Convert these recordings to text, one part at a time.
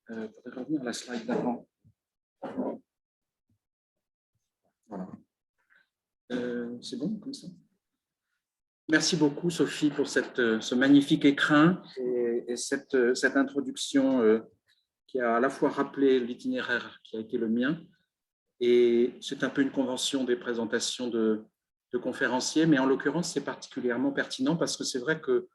faudrait revenir à la slide d'avant. Voilà. C'est bon comme ça? Merci beaucoup, Sophie, pour ce magnifique écrin et cette introduction qui a à la fois rappelé l'itinéraire qui a été le mien, et c'est un peu une convention des présentations de conférenciers, mais en l'occurrence, c'est particulièrement pertinent parce que c'est vrai que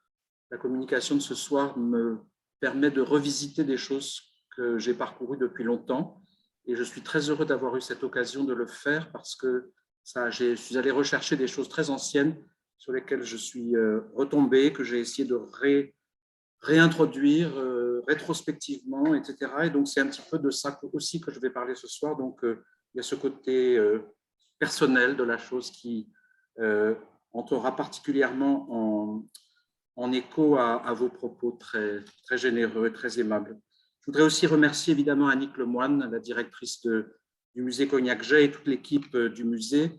la communication de ce soir me permet de revisiter des choses que j'ai parcourues depuis longtemps, et je suis très heureux d'avoir eu cette occasion de le faire parce que je suis allé rechercher des choses très anciennes sur lesquelles je suis retombé, que j'ai essayé de réintroduire rétrospectivement, etc. Et donc, c'est un petit peu de ça aussi que je vais parler ce soir. Donc, il y a ce côté personnel de la chose qui entrera particulièrement en écho à vos propos très, très généreux et très aimables. Je voudrais aussi remercier évidemment Annick Lemoine, la directrice du musée Cognac-Jay, et toute l'équipe du musée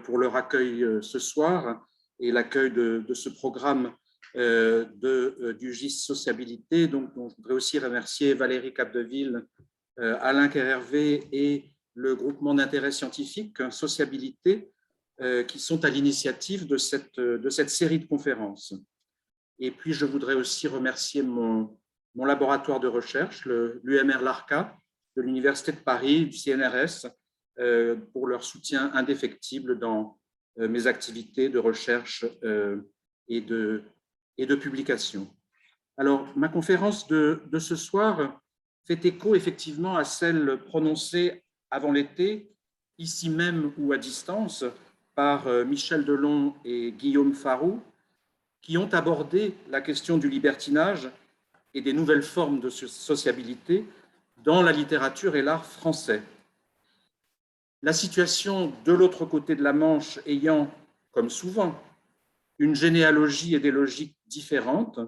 pour leur accueil ce soir et l'accueil de ce programme du GIS Sociabilité. Donc, je voudrais aussi remercier Valérie Capdeville, Alain Kerhervé et le groupement d'intérêt scientifique Sociabilité qui sont à l'initiative de cette série de conférences. Et puis, je voudrais aussi remercier mon laboratoire de recherche, l'UMR LARCA, de l'Université de Paris, du CNRS, pour leur soutien indéfectible dans mes activités de recherche et de publication. Alors, ma conférence de ce soir fait écho effectivement à celle prononcée avant l'été, ici même ou à distance, par Michel Delon et Guillaume Farou, qui ont abordé la question du libertinage et des nouvelles formes de sociabilité dans la littérature et l'art français. La situation de l'autre côté de la Manche ayant, comme souvent, une généalogie et des logiques différentes,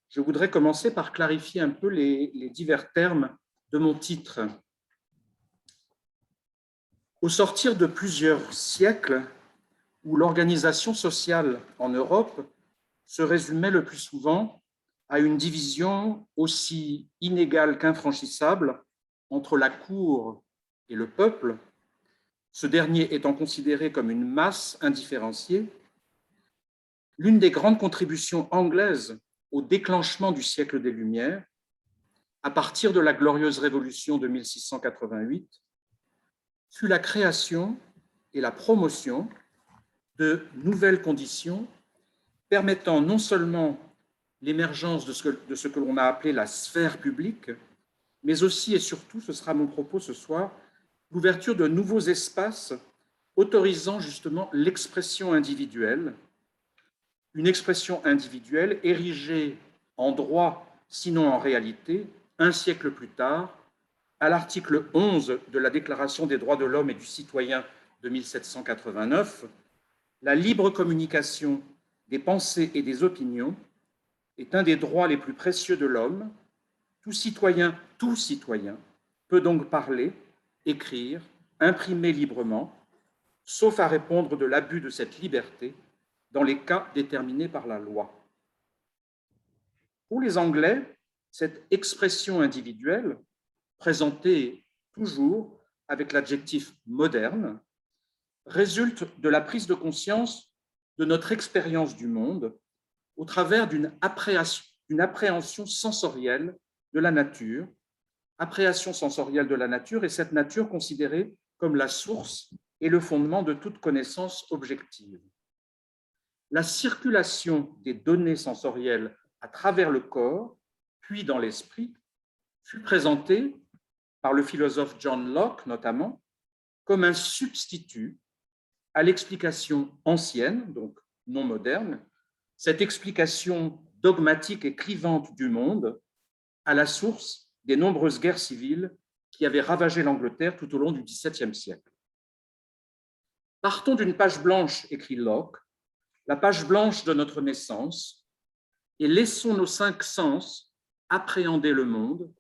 je voudrais commencer par clarifier un peu les divers termes de mon titre. Au sortir de plusieurs siècles où l'organisation sociale en Europe se résumait le plus souvent à une division aussi inégale qu'infranchissable entre la cour et le peuple, ce dernier étant considéré comme une masse indifférenciée, l'une des grandes contributions anglaises au déclenchement du siècle des Lumières, à partir de la glorieuse Révolution de 1688, fut la création et la promotion de nouvelles conditions permettant non seulement l'émergence de ce que l'on a appelé la sphère publique, mais aussi et surtout, ce sera mon propos ce soir, l'ouverture de nouveaux espaces autorisant justement l'expression individuelle, une expression individuelle érigée en droit, sinon en réalité, un siècle plus tard, à l'article 11 de la Déclaration des droits de l'homme et du citoyen de 1789, la libre communication des pensées et des opinions est un des droits les plus précieux de l'homme. Tout citoyen peut donc parler, écrire, imprimer librement, sauf à répondre de l'abus de cette liberté dans les cas déterminés par la loi. Pour les Anglais, cette expression individuelle, présentée toujours avec l'adjectif moderne, résulte de la prise de conscience de notre expérience du monde au travers d'une appréhension sensorielle de la nature, et cette nature considérée comme la source et le fondement de toute connaissance objective. La circulation des données sensorielles à travers le corps, puis dans l'esprit, fut présentée par le philosophe John Locke notamment, comme un substitut à l'explication ancienne, donc non moderne, cette explication dogmatique et clivante du monde à la source des nombreuses guerres civiles qui avaient ravagé l'Angleterre tout au long du XVIIe siècle. Partons d'une page blanche, écrit Locke, la page blanche de notre naissance, et laissons nos 5 sens appréhender le monde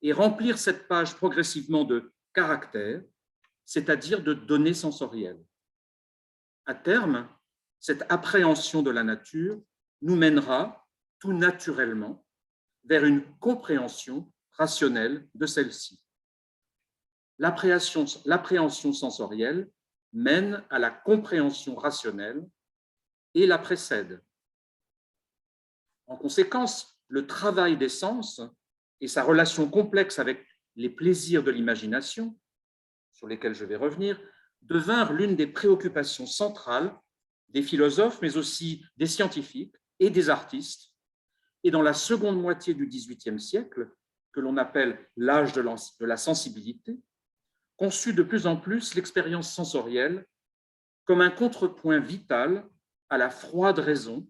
et remplir cette page progressivement de caractères, c'est-à-dire de données sensorielles. À terme, cette appréhension de la nature nous mènera tout naturellement vers une compréhension rationnelle de celle-ci. L'appréhension sensorielle mène à la compréhension rationnelle et la précède. En conséquence, le travail des sens et sa relation complexe avec les plaisirs de l'imagination, sur lesquels je vais revenir, devinrent l'une des préoccupations centrales des philosophes, mais aussi des scientifiques et des artistes. Et dans la seconde moitié du XVIIIe siècle, que l'on appelle l'âge de la sensibilité, conçut de plus en plus l'expérience sensorielle comme un contrepoint vital à la froide raison,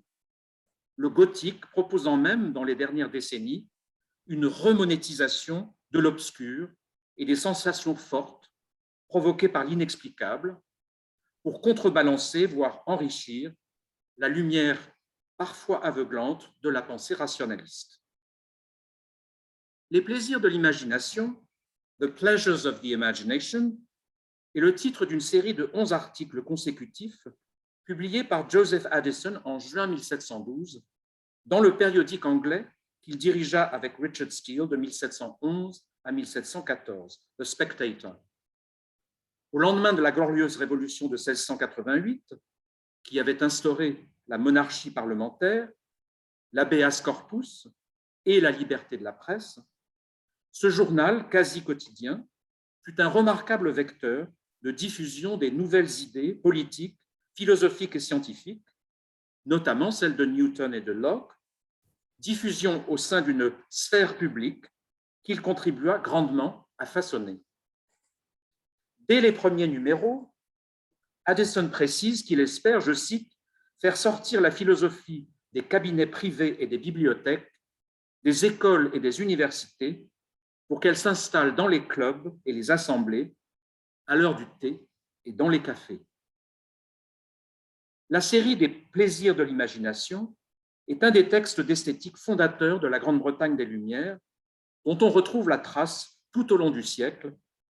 le gothique proposant même, dans les dernières décennies, une remonétisation de l'obscur et des sensations fortes provoquées par l'inexplicable pour contrebalancer, voire enrichir, la lumière parfois aveuglante de la pensée rationaliste. Les plaisirs de l'imagination, The Pleasures of the Imagination, est le titre d'une série de 11 articles consécutifs publiés par Joseph Addison en juin 1712 dans le périodique anglais qu'il dirigea avec Richard Steele de 1711 à 1714, The Spectator. Au lendemain de la glorieuse révolution de 1688, qui avait instauré la monarchie parlementaire, l'habeas corpus et la liberté de la presse, ce journal quasi quotidien fut un remarquable vecteur de diffusion des nouvelles idées politiques, philosophiques et scientifiques, notamment celles de Newton et de Locke, diffusion au sein d'une sphère publique qu'il contribua grandement à façonner. Dès les premiers numéros, Addison précise qu'il espère, je cite, faire sortir la philosophie des cabinets privés et des bibliothèques, des écoles et des universités pour qu'elle s'installe dans les clubs et les assemblées, à l'heure du thé et dans les cafés. La série des plaisirs de l'imagination est un des textes d'esthétique fondateurs de la Grande-Bretagne des Lumières, dont on retrouve la trace tout au long du siècle,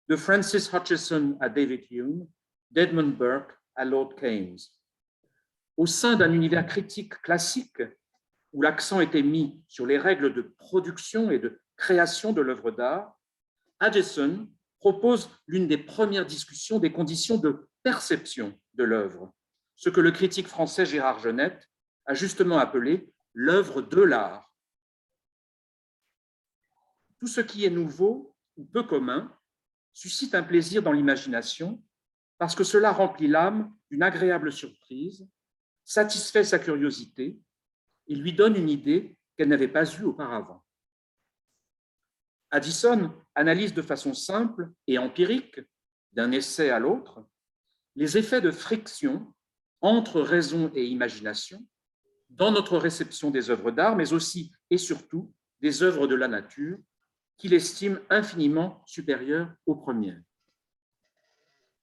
de Francis Hutcheson à David Hume, d'Edmund Burke à Lord Keynes. Au sein d'un univers critique classique, où l'accent était mis sur les règles de production et de création de l'œuvre d'art, Addison propose l'une des premières discussions des conditions de perception de l'œuvre, ce que le critique français Gérard Genette a justement appelé l'œuvre de l'art. Tout ce qui est nouveau ou peu commun suscite un plaisir dans l'imagination parce que cela remplit l'âme d'une agréable surprise, satisfait sa curiosité et lui donne une idée qu'elle n'avait pas eue auparavant. Addison analyse de façon simple et empirique, d'un essai à l'autre, les effets de friction entre raison et imagination dans notre réception des œuvres d'art, mais aussi et surtout des œuvres de la nature qu'il estime infiniment supérieures aux premières.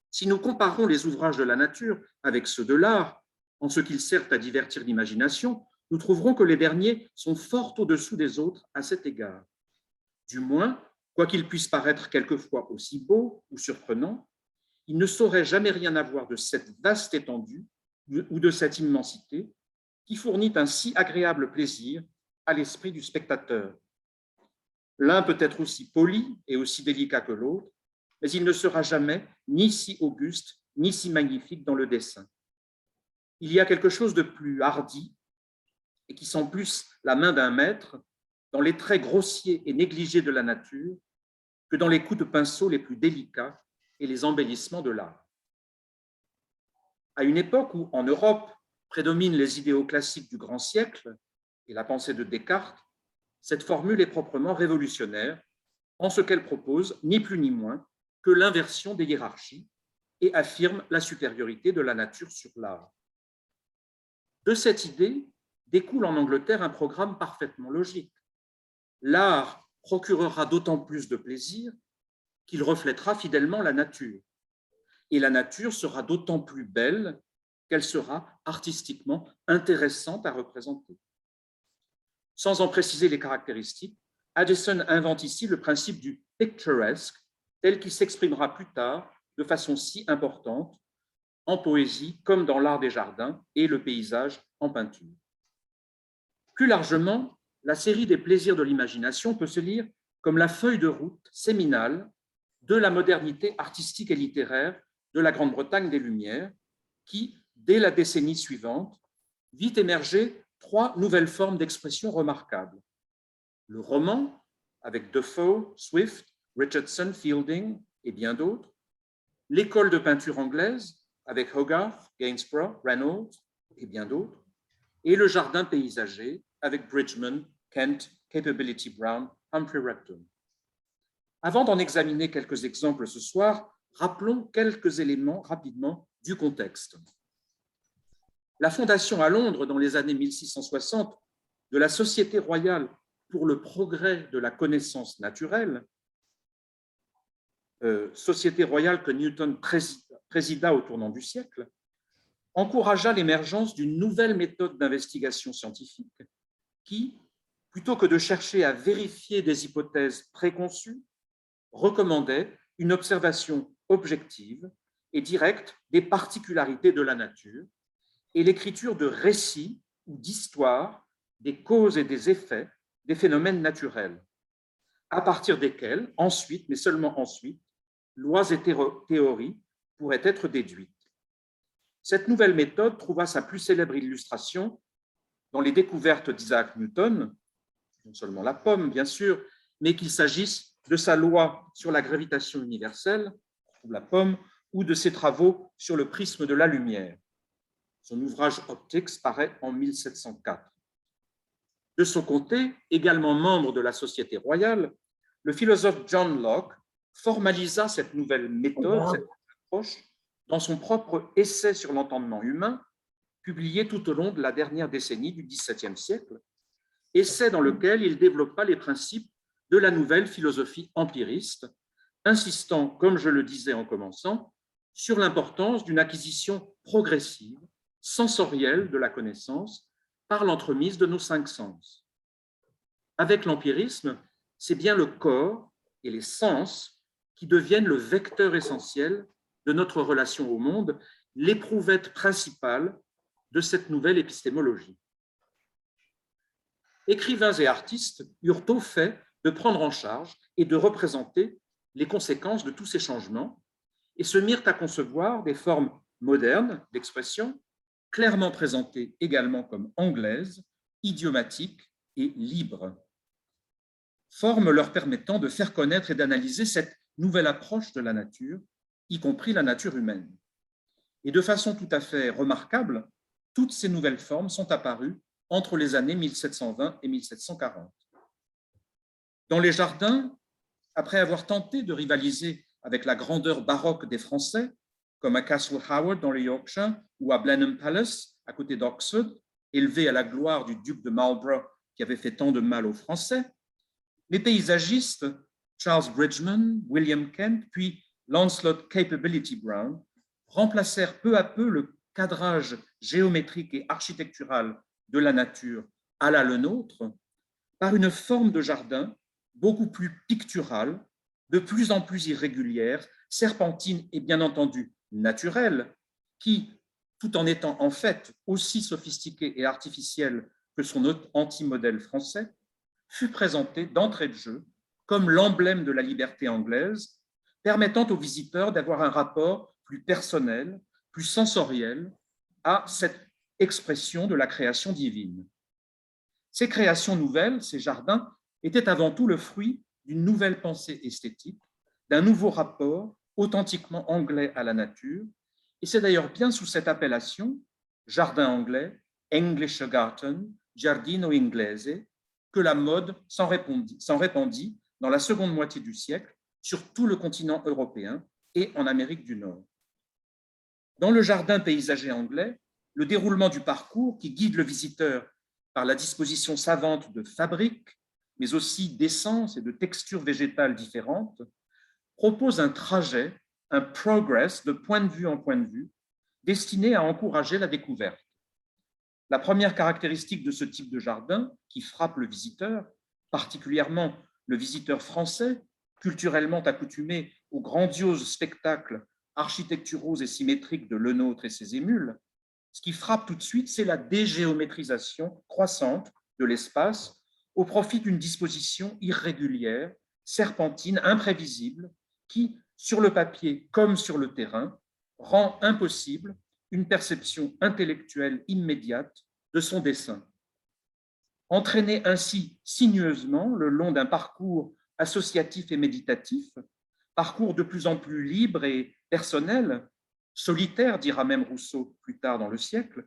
Si nous comparons les ouvrages de la nature avec ceux de l'art, en ce qu'ils servent à divertir l'imagination, nous trouverons que les derniers sont fort au-dessous des autres à cet égard. Du moins, quoiqu'ils puissent paraître quelquefois aussi beaux ou surprenants, ils ne sauraient jamais rien avoir de cette vaste étendue ou de cette immensité qui fournit un si agréable plaisir à l'esprit du spectateur. L'un peut être aussi poli et aussi délicat que l'autre, mais il ne sera jamais ni si auguste, ni si magnifique dans le dessin. Il y a quelque chose de plus hardi et qui sent plus la main d'un maître dans les traits grossiers et négligés de la nature que dans les coups de pinceau les plus délicats et les embellissements de l'art. À une époque où, en Europe, prédominent les idéaux classiques du grand siècle et la pensée de Descartes, cette formule est proprement révolutionnaire en ce qu'elle propose, ni plus ni moins, que l'inversion des hiérarchies et affirme la supériorité de la nature sur l'art. De cette idée découle en Angleterre un programme parfaitement logique. L'art procurera d'autant plus de plaisir qu'il reflètera fidèlement la nature. Et la nature sera d'autant plus belle qu'elle sera artistiquement intéressante à représenter. Sans en préciser les caractéristiques, Addison invente ici le principe du picturesque, tel qu'il s'exprimera plus tard de façon si importante en poésie comme dans l'art des jardins et le paysage en peinture. Plus largement, la série des plaisirs de l'imagination peut se lire comme la feuille de route séminale de la modernité artistique et littéraire de la Grande-Bretagne des Lumières, qui, dès la décennie suivante, vit émerger 3 nouvelles formes d'expression remarquables. Le roman, avec Defoe, Swift, Richardson, Fielding et bien d'autres. L'école de peinture anglaise, avec Hogarth, Gainsborough, Reynolds et bien d'autres. Et le jardin paysager, avec Bridgman, Kent, Capability Brown, Humphrey Repton. Avant d'en examiner quelques exemples ce soir, rappelons quelques éléments rapidement du contexte. La fondation à Londres, dans les années 1660, de la Société royale pour le progrès de la connaissance naturelle, Société royale que Newton présida au tournant du siècle, encouragea l'émergence d'une nouvelle méthode d'investigation scientifique qui, plutôt que de chercher à vérifier des hypothèses préconçues, recommandait une observation objective et directe des particularités de la nature et l'écriture de récits ou d'histoires des causes et des effets des phénomènes naturels, à partir desquels, ensuite, mais seulement ensuite, lois et théories pourraient être déduites. Cette nouvelle méthode trouva sa plus célèbre illustration dans les découvertes d'Isaac Newton, non seulement la pomme, bien sûr, mais qu'il s'agisse de sa loi sur la gravitation universelle, ou la pomme, ou de ses travaux sur le prisme de la lumière. Son ouvrage Optics paraît en 1704. De son côté, également membre de la Société royale, le philosophe John Locke formalisa cette nouvelle méthode, cette approche, dans son propre essai sur l'entendement humain, publié tout au long de la dernière décennie du XVIIe siècle, essai dans lequel il développa les principes de la nouvelle philosophie empiriste, insistant, comme je le disais en commençant, sur l'importance d'une acquisition progressive, sensorielle de la connaissance par l'entremise de nos 5 sens. Avec l'empirisme, c'est bien le corps et les sens qui deviennent le vecteur essentiel de notre relation au monde, l'éprouvette principale de cette nouvelle épistémologie. Écrivains et artistes eurent au fait de prendre en charge et de représenter les conséquences de tous ces changements et se mirent à concevoir des formes modernes d'expression, clairement présentées également comme anglaises, idiomatiques et libres, formes leur permettant de faire connaître et d'analyser cette nouvelle approche de la nature, y compris la nature humaine. Et de façon tout à fait remarquable, toutes ces nouvelles formes sont apparues entre les années 1720 et 1740. Dans les jardins, après avoir tenté de rivaliser avec la grandeur baroque des Français, comme à Castle Howard dans le Yorkshire ou à Blenheim Palace, à côté d'Oxford, élevé à la gloire du duc de Marlborough qui avait fait tant de mal aux Français, les paysagistes Charles Bridgman, William Kent, puis Lancelot Capability Brown remplacèrent peu à peu le cadrage géométrique et architectural de la nature à la nôtre par une forme de jardin beaucoup plus picturale, de plus en plus irrégulière, serpentine et bien entendu naturelle, qui, tout en étant en fait aussi sophistiquée et artificielle que son anti-modèle français, fut présentée d'entrée de jeu comme l'emblème de la liberté anglaise, permettant aux visiteurs d'avoir un rapport plus personnel, plus sensoriel à cette expression de la création divine. Ces créations nouvelles, ces jardins, étaient avant tout le fruit d'une nouvelle pensée esthétique, d'un nouveau rapport authentiquement anglais à la nature, et c'est d'ailleurs bien sous cette appellation, jardin anglais, English Garden, Giardino Inglese, que la mode s'en répandit dans la seconde moitié du siècle sur tout le continent européen et en Amérique du Nord. Dans le jardin paysager anglais, le déroulement du parcours qui guide le visiteur par la disposition savante de fabriques, mais aussi d'essences et de textures végétales différentes, propose un trajet, un progress de point de vue en point de vue, destiné à encourager la découverte. La première caractéristique de ce type de jardin qui frappe le visiteur, particulièrement le visiteur français, culturellement accoutumé aux grandioses spectacles architecturaux et symétriques de Lenôtre et ses émules, ce qui frappe tout de suite, c'est la dégéométrisation croissante de l'espace au profit d'une disposition irrégulière serpentine, imprévisible, qui, sur le papier comme sur le terrain, rend impossible une perception intellectuelle immédiate de son dessin. Entraîné ainsi sinueusement le long d'un parcours associatif et méditatif, parcours de plus en plus libre et personnel, solitaire, dira même Rousseau plus tard dans le siècle,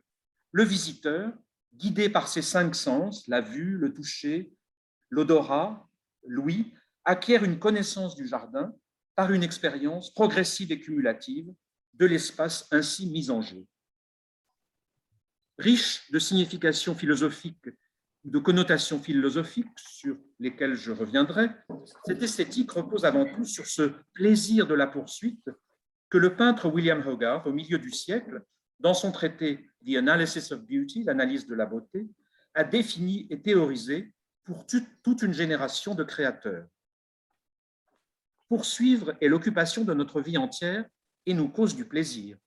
le visiteur, guidé par ses 5 sens, la vue, le toucher, l'odorat, l'ouïe, acquiert une connaissance du jardin par une expérience progressive et cumulative de l'espace ainsi mis en jeu. Riche de significations philosophiques ou de connotations philosophiques sur lesquelles je reviendrai, cette esthétique repose avant tout sur ce plaisir de la poursuite que le peintre William Hogarth, au milieu du siècle, dans son traité The Analysis of Beauty, l'analyse de la beauté, a défini et théorisé pour toute une génération de créateurs. Poursuivre est l'occupation de notre vie entière et nous cause du plaisir.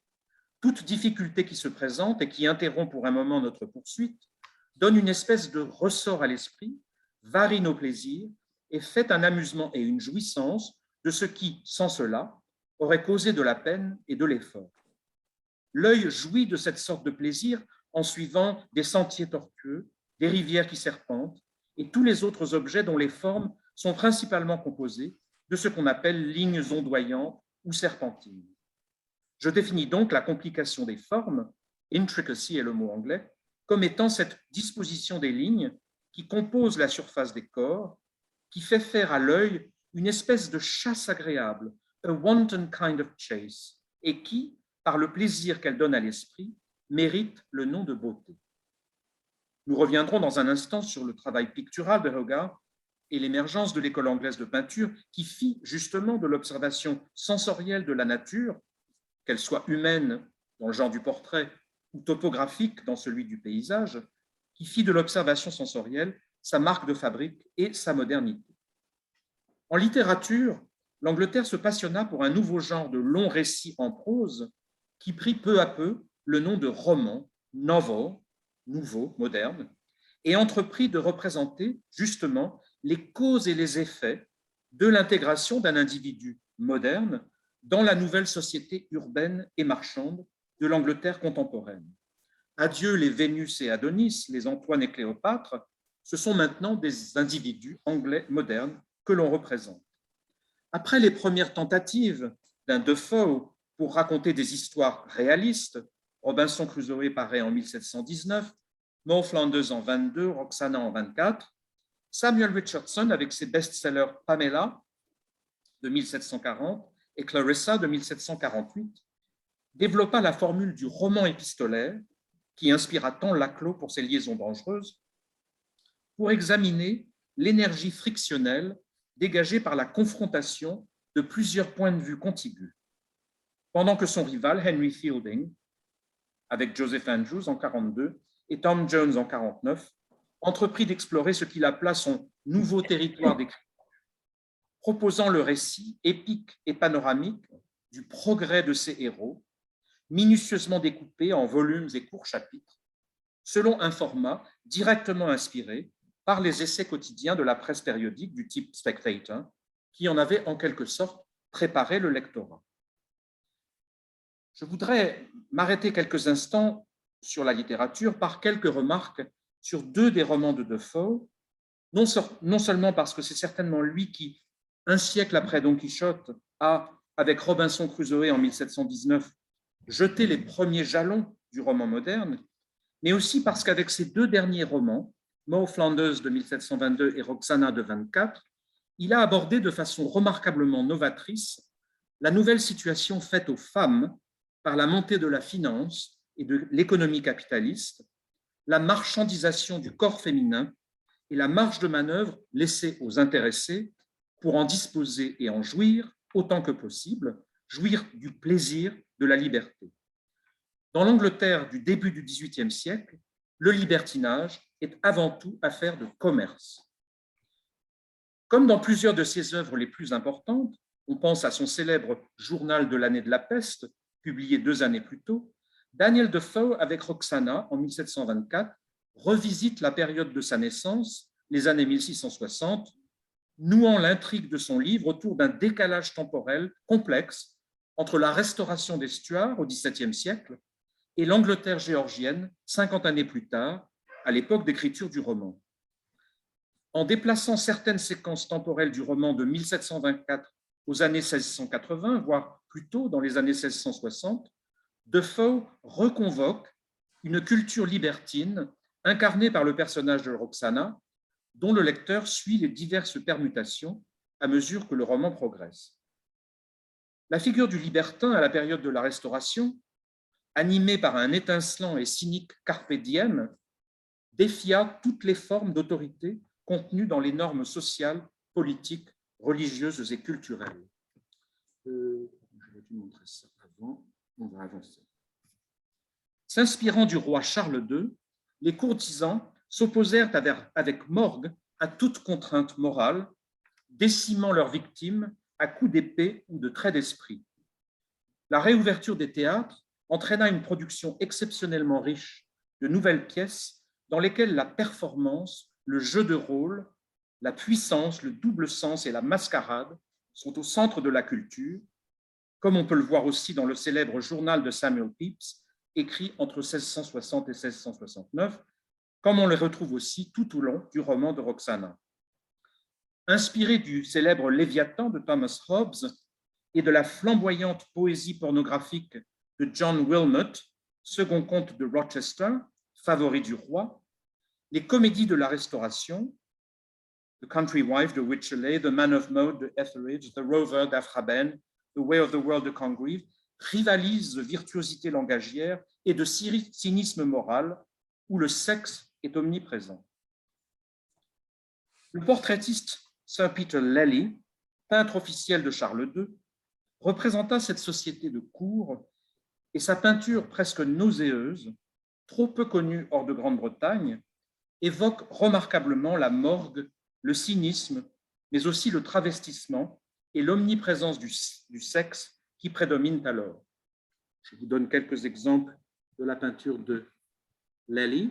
Toute difficulté qui se présente et qui interrompt pour un moment notre poursuite donne une espèce de ressort à l'esprit, varie nos plaisirs et fait un amusement et une jouissance de ce qui, sans cela, aurait causé de la peine et de l'effort. L'œil jouit de cette sorte de plaisir en suivant des sentiers tortueux, des rivières qui serpentent et tous les autres objets dont les formes sont principalement composées de ce qu'on appelle lignes ondoyantes ou serpentines. Je définis donc la complication des formes, intricacy est le mot anglais, comme étant cette disposition des lignes qui compose la surface des corps, qui fait faire à l'œil une espèce de chasse agréable, a wanton kind of chase, et qui, par le plaisir qu'elle donne à l'esprit, mérite le nom de beauté. Nous reviendrons dans un instant sur le travail pictural de Hogarth et l'émergence de l'école anglaise de peinture qui fit justement de l'observation sensorielle de la nature, qu'elle soit humaine dans le genre du portrait ou topographique dans celui du paysage, qui fit de l'observation sensorielle sa marque de fabrique et sa modernité. En littérature, l'Angleterre se passionna pour un nouveau genre de long récit en prose qui prit peu à peu le nom de roman, novel, nouveau, moderne, et entreprit de représenter justement les causes et les effets de l'intégration d'un individu moderne dans la nouvelle société urbaine et marchande de l'Angleterre contemporaine. Adieu les Vénus et Adonis, les Antoine et Cléopâtre, ce sont maintenant des individus anglais modernes que l'on représente. Après les premières tentatives d'un Defoe pour raconter des histoires réalistes, Robinson Crusoe paraît en 1719, Mo Flanders en 22, Roxana en 24, Samuel Richardson, avec ses best-sellers Pamela de 1740 et Clarissa de 1748, développa la formule du roman épistolaire qui inspira tant Laclos pour ses liaisons dangereuses, pour examiner l'énergie frictionnelle dégagée par la confrontation de plusieurs points de vue contigus. Pendant que son rival, Henry Fielding, avec Joseph Andrews en 42 et Tom Jones en 49, entreprit d'explorer ce qu'il appela son nouveau territoire d'écriture, proposant le récit épique et panoramique du progrès de ses héros, minutieusement découpé en volumes et courts chapitres, selon un format directement inspiré par les essais quotidiens de la presse périodique du type Spectator, qui en avait en quelque sorte préparé le lectorat. Je voudrais m'arrêter quelques instants sur la littérature par quelques remarques sur deux des romans de Defoe, non seulement parce que c'est certainement lui qui, un siècle après Don Quichotte, a, avec Robinson Crusoe en 1719, jeté les premiers jalons du roman moderne, mais aussi parce qu'avec ces deux derniers romans, Mo Flanders de 1722 et Roxana de 24, il a abordé de façon remarquablement novatrice la nouvelle situation faite aux femmes par la montée de la finance et de l'économie capitaliste, la marchandisation du corps féminin et la marge de manœuvre laissée aux intéressés pour en disposer et en jouir autant que possible, jouir du plaisir de la liberté. Dans l'Angleterre du début du XVIIIe siècle, le libertinage est avant tout affaire de commerce. Comme dans plusieurs de ses œuvres les plus importantes, on pense à son célèbre Journal de l'année de la peste, publié 2 années plus tôt, Daniel Defoe, avec Roxana, en 1724, revisite la période de sa naissance, les années 1660, nouant l'intrigue de son livre autour d'un décalage temporel complexe entre la restauration des Stuarts au XVIIe siècle et l'Angleterre géorgienne 50 années plus tard, à l'époque d'écriture du roman. En déplaçant certaines séquences temporelles du roman de 1724 aux années 1680, voire plus tôt dans les années 1660, Defoe reconvoque une culture libertine incarnée par le personnage de Roxana, dont le lecteur suit les diverses permutations à mesure que le roman progresse. La figure du libertin à la période de la Restauration, animée par un étincelant et cynique carpe diem, défia toutes les formes d'autorité contenues dans les normes sociales, politiques, religieuses et culturelles. Je vais vous montrer ça avant, on va avancer. S'inspirant du roi Charles II, les courtisans s'opposèrent avec morgue à toute contrainte morale, décimant leurs victimes à coups d'épée ou de traits d'esprit. La réouverture des théâtres entraîna une production exceptionnellement riche de nouvelles pièces dans lesquelles la performance, le jeu de rôle, la puissance, le double sens et la mascarade sont au centre de la culture, comme on peut le voir aussi dans le célèbre journal de Samuel Pepys, écrit entre 1660 et 1669, comme on le retrouve aussi tout au long du roman de Roxana. Inspiré du célèbre Léviathan de Thomas Hobbes et de la flamboyante poésie pornographique de John Wilmot, second comte de Rochester, favori du roi, les comédies de la Restauration, The Country Wife de Wycherley, The Man of Mode de Etheridge, The Rover d'Afraben, The Way of the World de Congreve, rivalisent de virtuosité langagière et de cynisme moral où le sexe est omniprésent. Le portraitiste Sir Peter Lely, peintre officiel de Charles II, représenta cette société de cour et sa peinture presque nauséeuse, trop peu connue hors de Grande-Bretagne, évoque remarquablement la morgue, le cynisme, mais aussi le travestissement et l'omniprésence du sexe qui prédominent alors. Je vous donne quelques exemples de la peinture de Lely.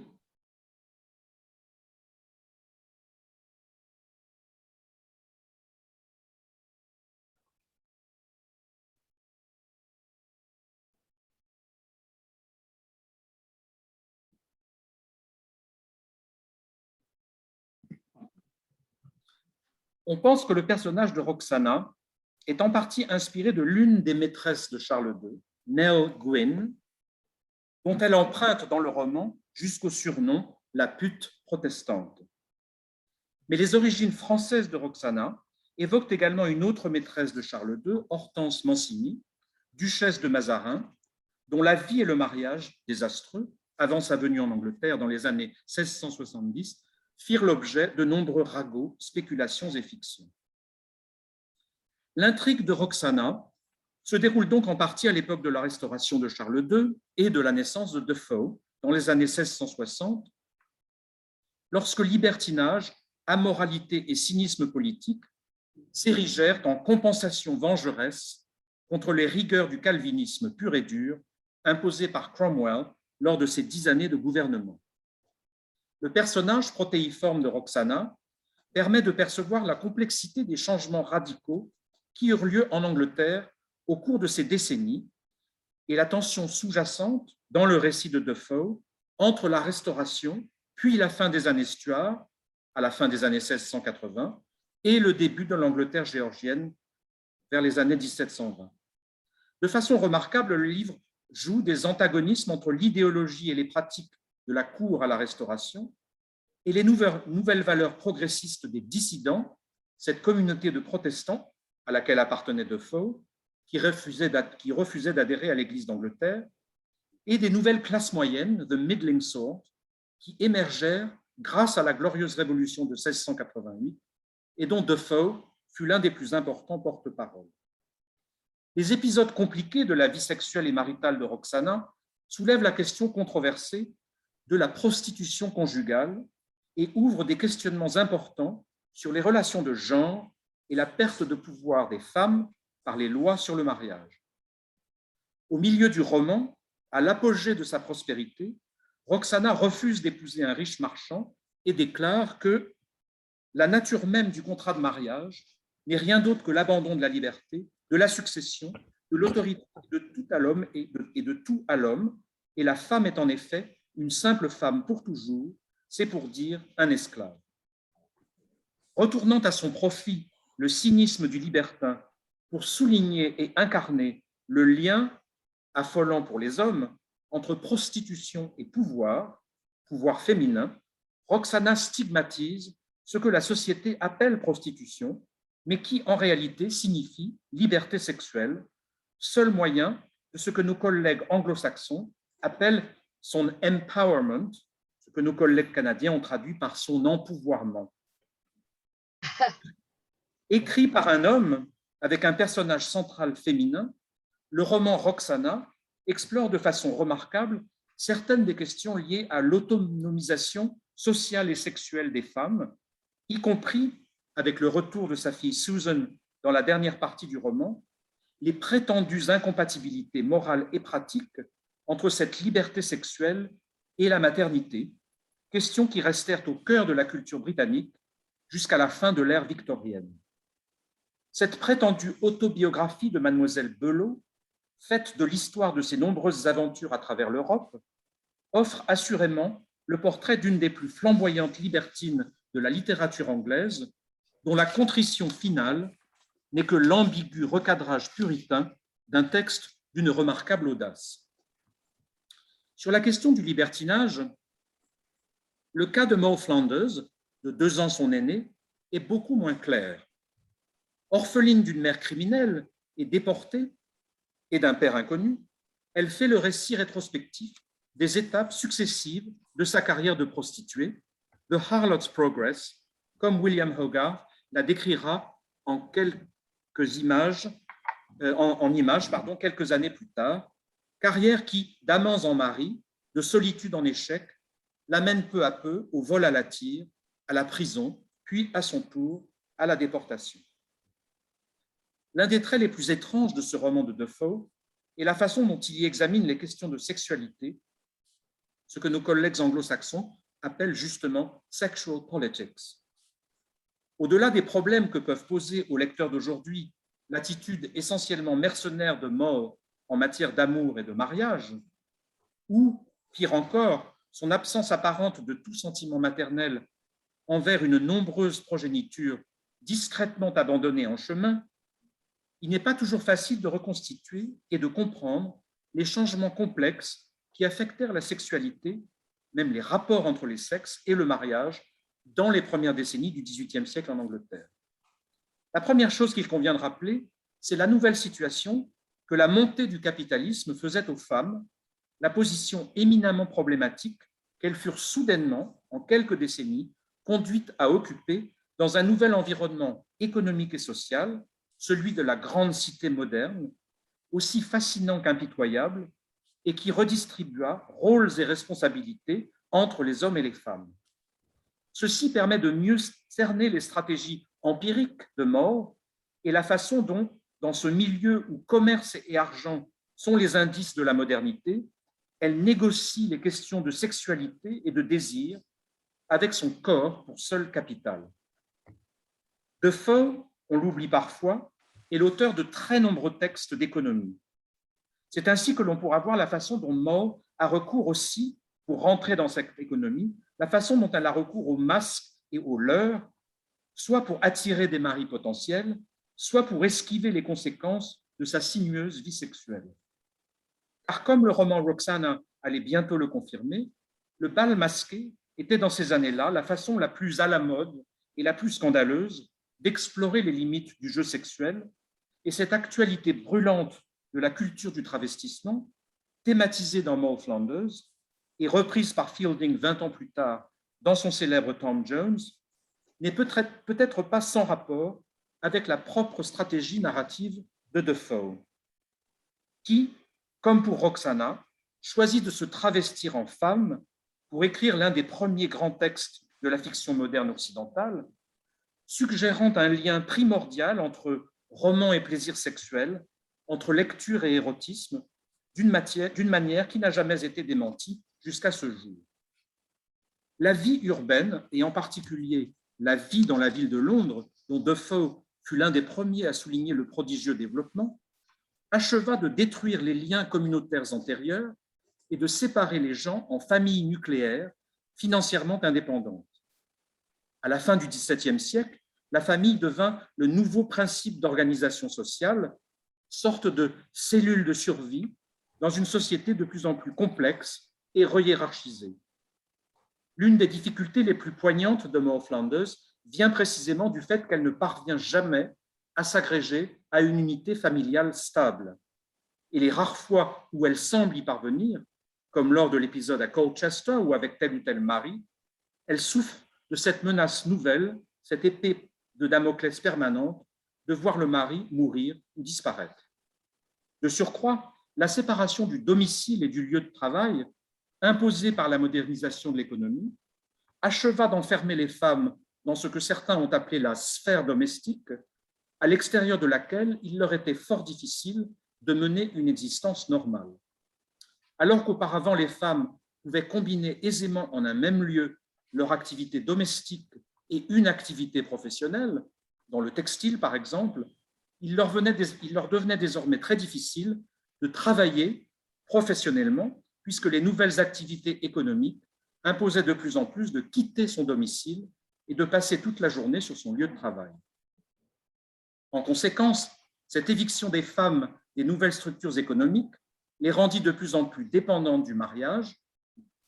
On pense que le personnage de Roxana est en partie inspiré de l'une des maîtresses de Charles II, Nell Gwyn, dont elle emprunte dans le roman jusqu'au surnom « la pute protestante ». Mais les origines françaises de Roxana évoquent également une autre maîtresse de Charles II, Hortense Mancini, duchesse de Mazarin, dont la vie et le mariage, désastreux, avant sa venue en Angleterre dans les années 1670, firent l'objet de nombreux ragots, spéculations et fictions. L'intrigue de Roxana se déroule donc en partie à l'époque de la restauration de Charles II et de la naissance de Defoe dans les années 1660, lorsque libertinage, amoralité et cynisme politique s'érigèrent en compensation vengeresse contre les rigueurs du calvinisme pur et dur imposé par Cromwell lors de ses 10 années de gouvernement. Le personnage protéiforme de Roxana permet de percevoir la complexité des changements radicaux qui eurent lieu en Angleterre au cours de ces décennies et la tension sous-jacente dans le récit de Defoe entre la Restauration puis la fin des années Stuart, à la fin des années 1680, et le début de l'Angleterre géorgienne vers les années 1720. De façon remarquable, le livre joue des antagonismes entre l'idéologie et les pratiques de la cour à la Restauration et les nouvelles valeurs progressistes des dissidents, cette communauté de protestants à laquelle appartenait Defoe, qui refusait d'adhérer à l'Église d'Angleterre, et des nouvelles classes moyennes, the middling sort, qui émergèrent grâce à la glorieuse révolution de 1688 et dont Defoe fut l'un des plus importants porte-parole. Les épisodes compliqués de la vie sexuelle et maritale de Roxana soulèvent la question controversée de la prostitution conjugale et ouvrent des questionnements importants sur les relations de genre et la perte de pouvoir des femmes par les lois sur le mariage. Au milieu du roman, à l'apogée de sa prospérité, Roxana refuse d'épouser un riche marchand et déclare que la nature même du contrat de mariage n'est rien d'autre que l'abandon de la liberté, de la succession, de l'autorité de tout à l'homme et de tout à l'homme, et la femme est en effet une simple femme pour toujours, c'est pour dire un esclave. Retournant à son profit le cynisme du libertin pour souligner et incarner le lien affolant pour les hommes entre prostitution et pouvoir, pouvoir féminin, Roxana stigmatise ce que la société appelle prostitution, mais qui en réalité signifie liberté sexuelle, seul moyen de ce que nos collègues anglo-saxons appellent son empowerment, ce que nos collègues canadiens ont traduit par son empouvoirment. Écrit par un homme avec un personnage central féminin, le roman Roxana explore de façon remarquable certaines des questions liées à l'autonomisation sociale et sexuelle des femmes, y compris, avec le retour de sa fille Susan dans la dernière partie du roman, les prétendues incompatibilités morales et pratiques entre cette liberté sexuelle et la maternité, questions qui restèrent au cœur de la culture britannique jusqu'à la fin de l'ère victorienne. Cette prétendue autobiographie de mademoiselle Belot, faite de l'histoire de ses nombreuses aventures à travers l'Europe, offre assurément le portrait d'une des plus flamboyantes libertines de la littérature anglaise, dont la contrition finale n'est que l'ambigu recadrage puritain d'un texte d'une remarquable audace. Sur la question du libertinage, le cas de Maud Flanders, de 2 ans son aîné, est beaucoup moins clair. Orpheline d'une mère criminelle et déportée, et d'un père inconnu, elle fait le récit rétrospectif des étapes successives de sa carrière de prostituée, The Harlot's Progress, comme William Hogarth la décrira en images, quelques années plus tard, carrière qui, d'amants en mari, de solitude en échec, l'amène peu à peu au vol à la tire, à la prison, puis à son tour à la déportation. L'un des traits les plus étranges de ce roman de Defoe est la façon dont il y examine les questions de sexualité, ce que nos collègues anglo-saxons appellent justement sexual politics. Au-delà des problèmes que peuvent poser aux lecteurs d'aujourd'hui l'attitude essentiellement mercenaire de Maud en matière d'amour et de mariage, ou, pire encore, son absence apparente de tout sentiment maternel envers une nombreuse progéniture discrètement abandonnée en chemin, il n'est pas toujours facile de reconstituer et de comprendre les changements complexes qui affectèrent la sexualité, même les rapports entre les sexes et le mariage dans les premières décennies du XVIIIe siècle en Angleterre. La première chose qu'il convient de rappeler, c'est la nouvelle situation que la montée du capitalisme faisait aux femmes, la position éminemment problématique qu'elles furent soudainement, en quelques décennies, conduites à occuper dans un nouvel environnement économique et social, celui de la grande cité moderne, aussi fascinant qu'impitoyable, et qui redistribua rôles et responsabilités entre les hommes et les femmes. Ceci permet de mieux cerner les stratégies empiriques de Maud et la façon dont, dans ce milieu où commerce et argent sont les indices de la modernité, elle négocie les questions de sexualité et de désir avec son corps pour seul capital. Defoe, on l'oublie parfois, est l'auteur de très nombreux textes d'économie. C'est ainsi que l'on pourra voir la façon dont Maud a recours aussi, pour rentrer dans cette économie, la façon dont elle a recours aux masques et aux leurres, soit pour attirer des maris potentiels, soit pour esquiver les conséquences de sa sinueuse vie sexuelle. Car comme le roman Roxana allait bientôt le confirmer, le bal masqué était dans ces années-là la façon la plus à la mode et la plus scandaleuse d'explorer les limites du jeu sexuel, et cette actualité brûlante de la culture du travestissement, thématisée dans Maud Flanders et reprise par Fielding 20 ans plus tard dans son célèbre Tom Jones, n'est peut-être pas sans rapport avec la propre stratégie narrative de Defoe, qui, comme pour Roxana, choisit de se travestir en femme pour écrire l'un des premiers grands textes de la fiction moderne occidentale, suggérant un lien primordial entre roman et plaisir sexuel, entre lecture et érotisme, d'une manière qui n'a jamais été démentie jusqu'à ce jour. La vie urbaine, et en particulier La vie dans la ville de Londres, dont Defoe fut l'un des premiers à souligner le prodigieux développement, acheva de détruire les liens communautaires antérieurs et de séparer les gens en familles nucléaires financièrement indépendantes. À la fin du XVIIe siècle, la famille devint le nouveau principe d'organisation sociale, sorte de cellule de survie dans une société de plus en plus complexe et rehiérarchisée. L'une des difficultés les plus poignantes de Maud Flanders vient précisément du fait qu'elle ne parvient jamais à s'agréger à une unité familiale stable. Et les rares fois où elle semble y parvenir, comme lors de l'épisode à Colchester ou avec tel ou tel mari, elle souffre de cette menace nouvelle, cette épée de Damoclès permanente, de voir le mari mourir ou disparaître. De surcroît, la séparation du domicile et du lieu de travail, imposée par la modernisation de l'économie, acheva d'enfermer les femmes dans ce que certains ont appelé la sphère domestique, à l'extérieur de laquelle il leur était fort difficile de mener une existence normale. Alors qu'auparavant les femmes pouvaient combiner aisément en un même lieu leur activité domestique et une activité professionnelle, dans le textile par exemple, il leur devenait désormais très difficile de travailler professionnellement, puisque les nouvelles activités économiques imposaient de plus en plus de quitter son domicile et de passer toute la journée sur son lieu de travail. En conséquence, cette éviction des femmes des nouvelles structures économiques les rendit de plus en plus dépendantes du mariage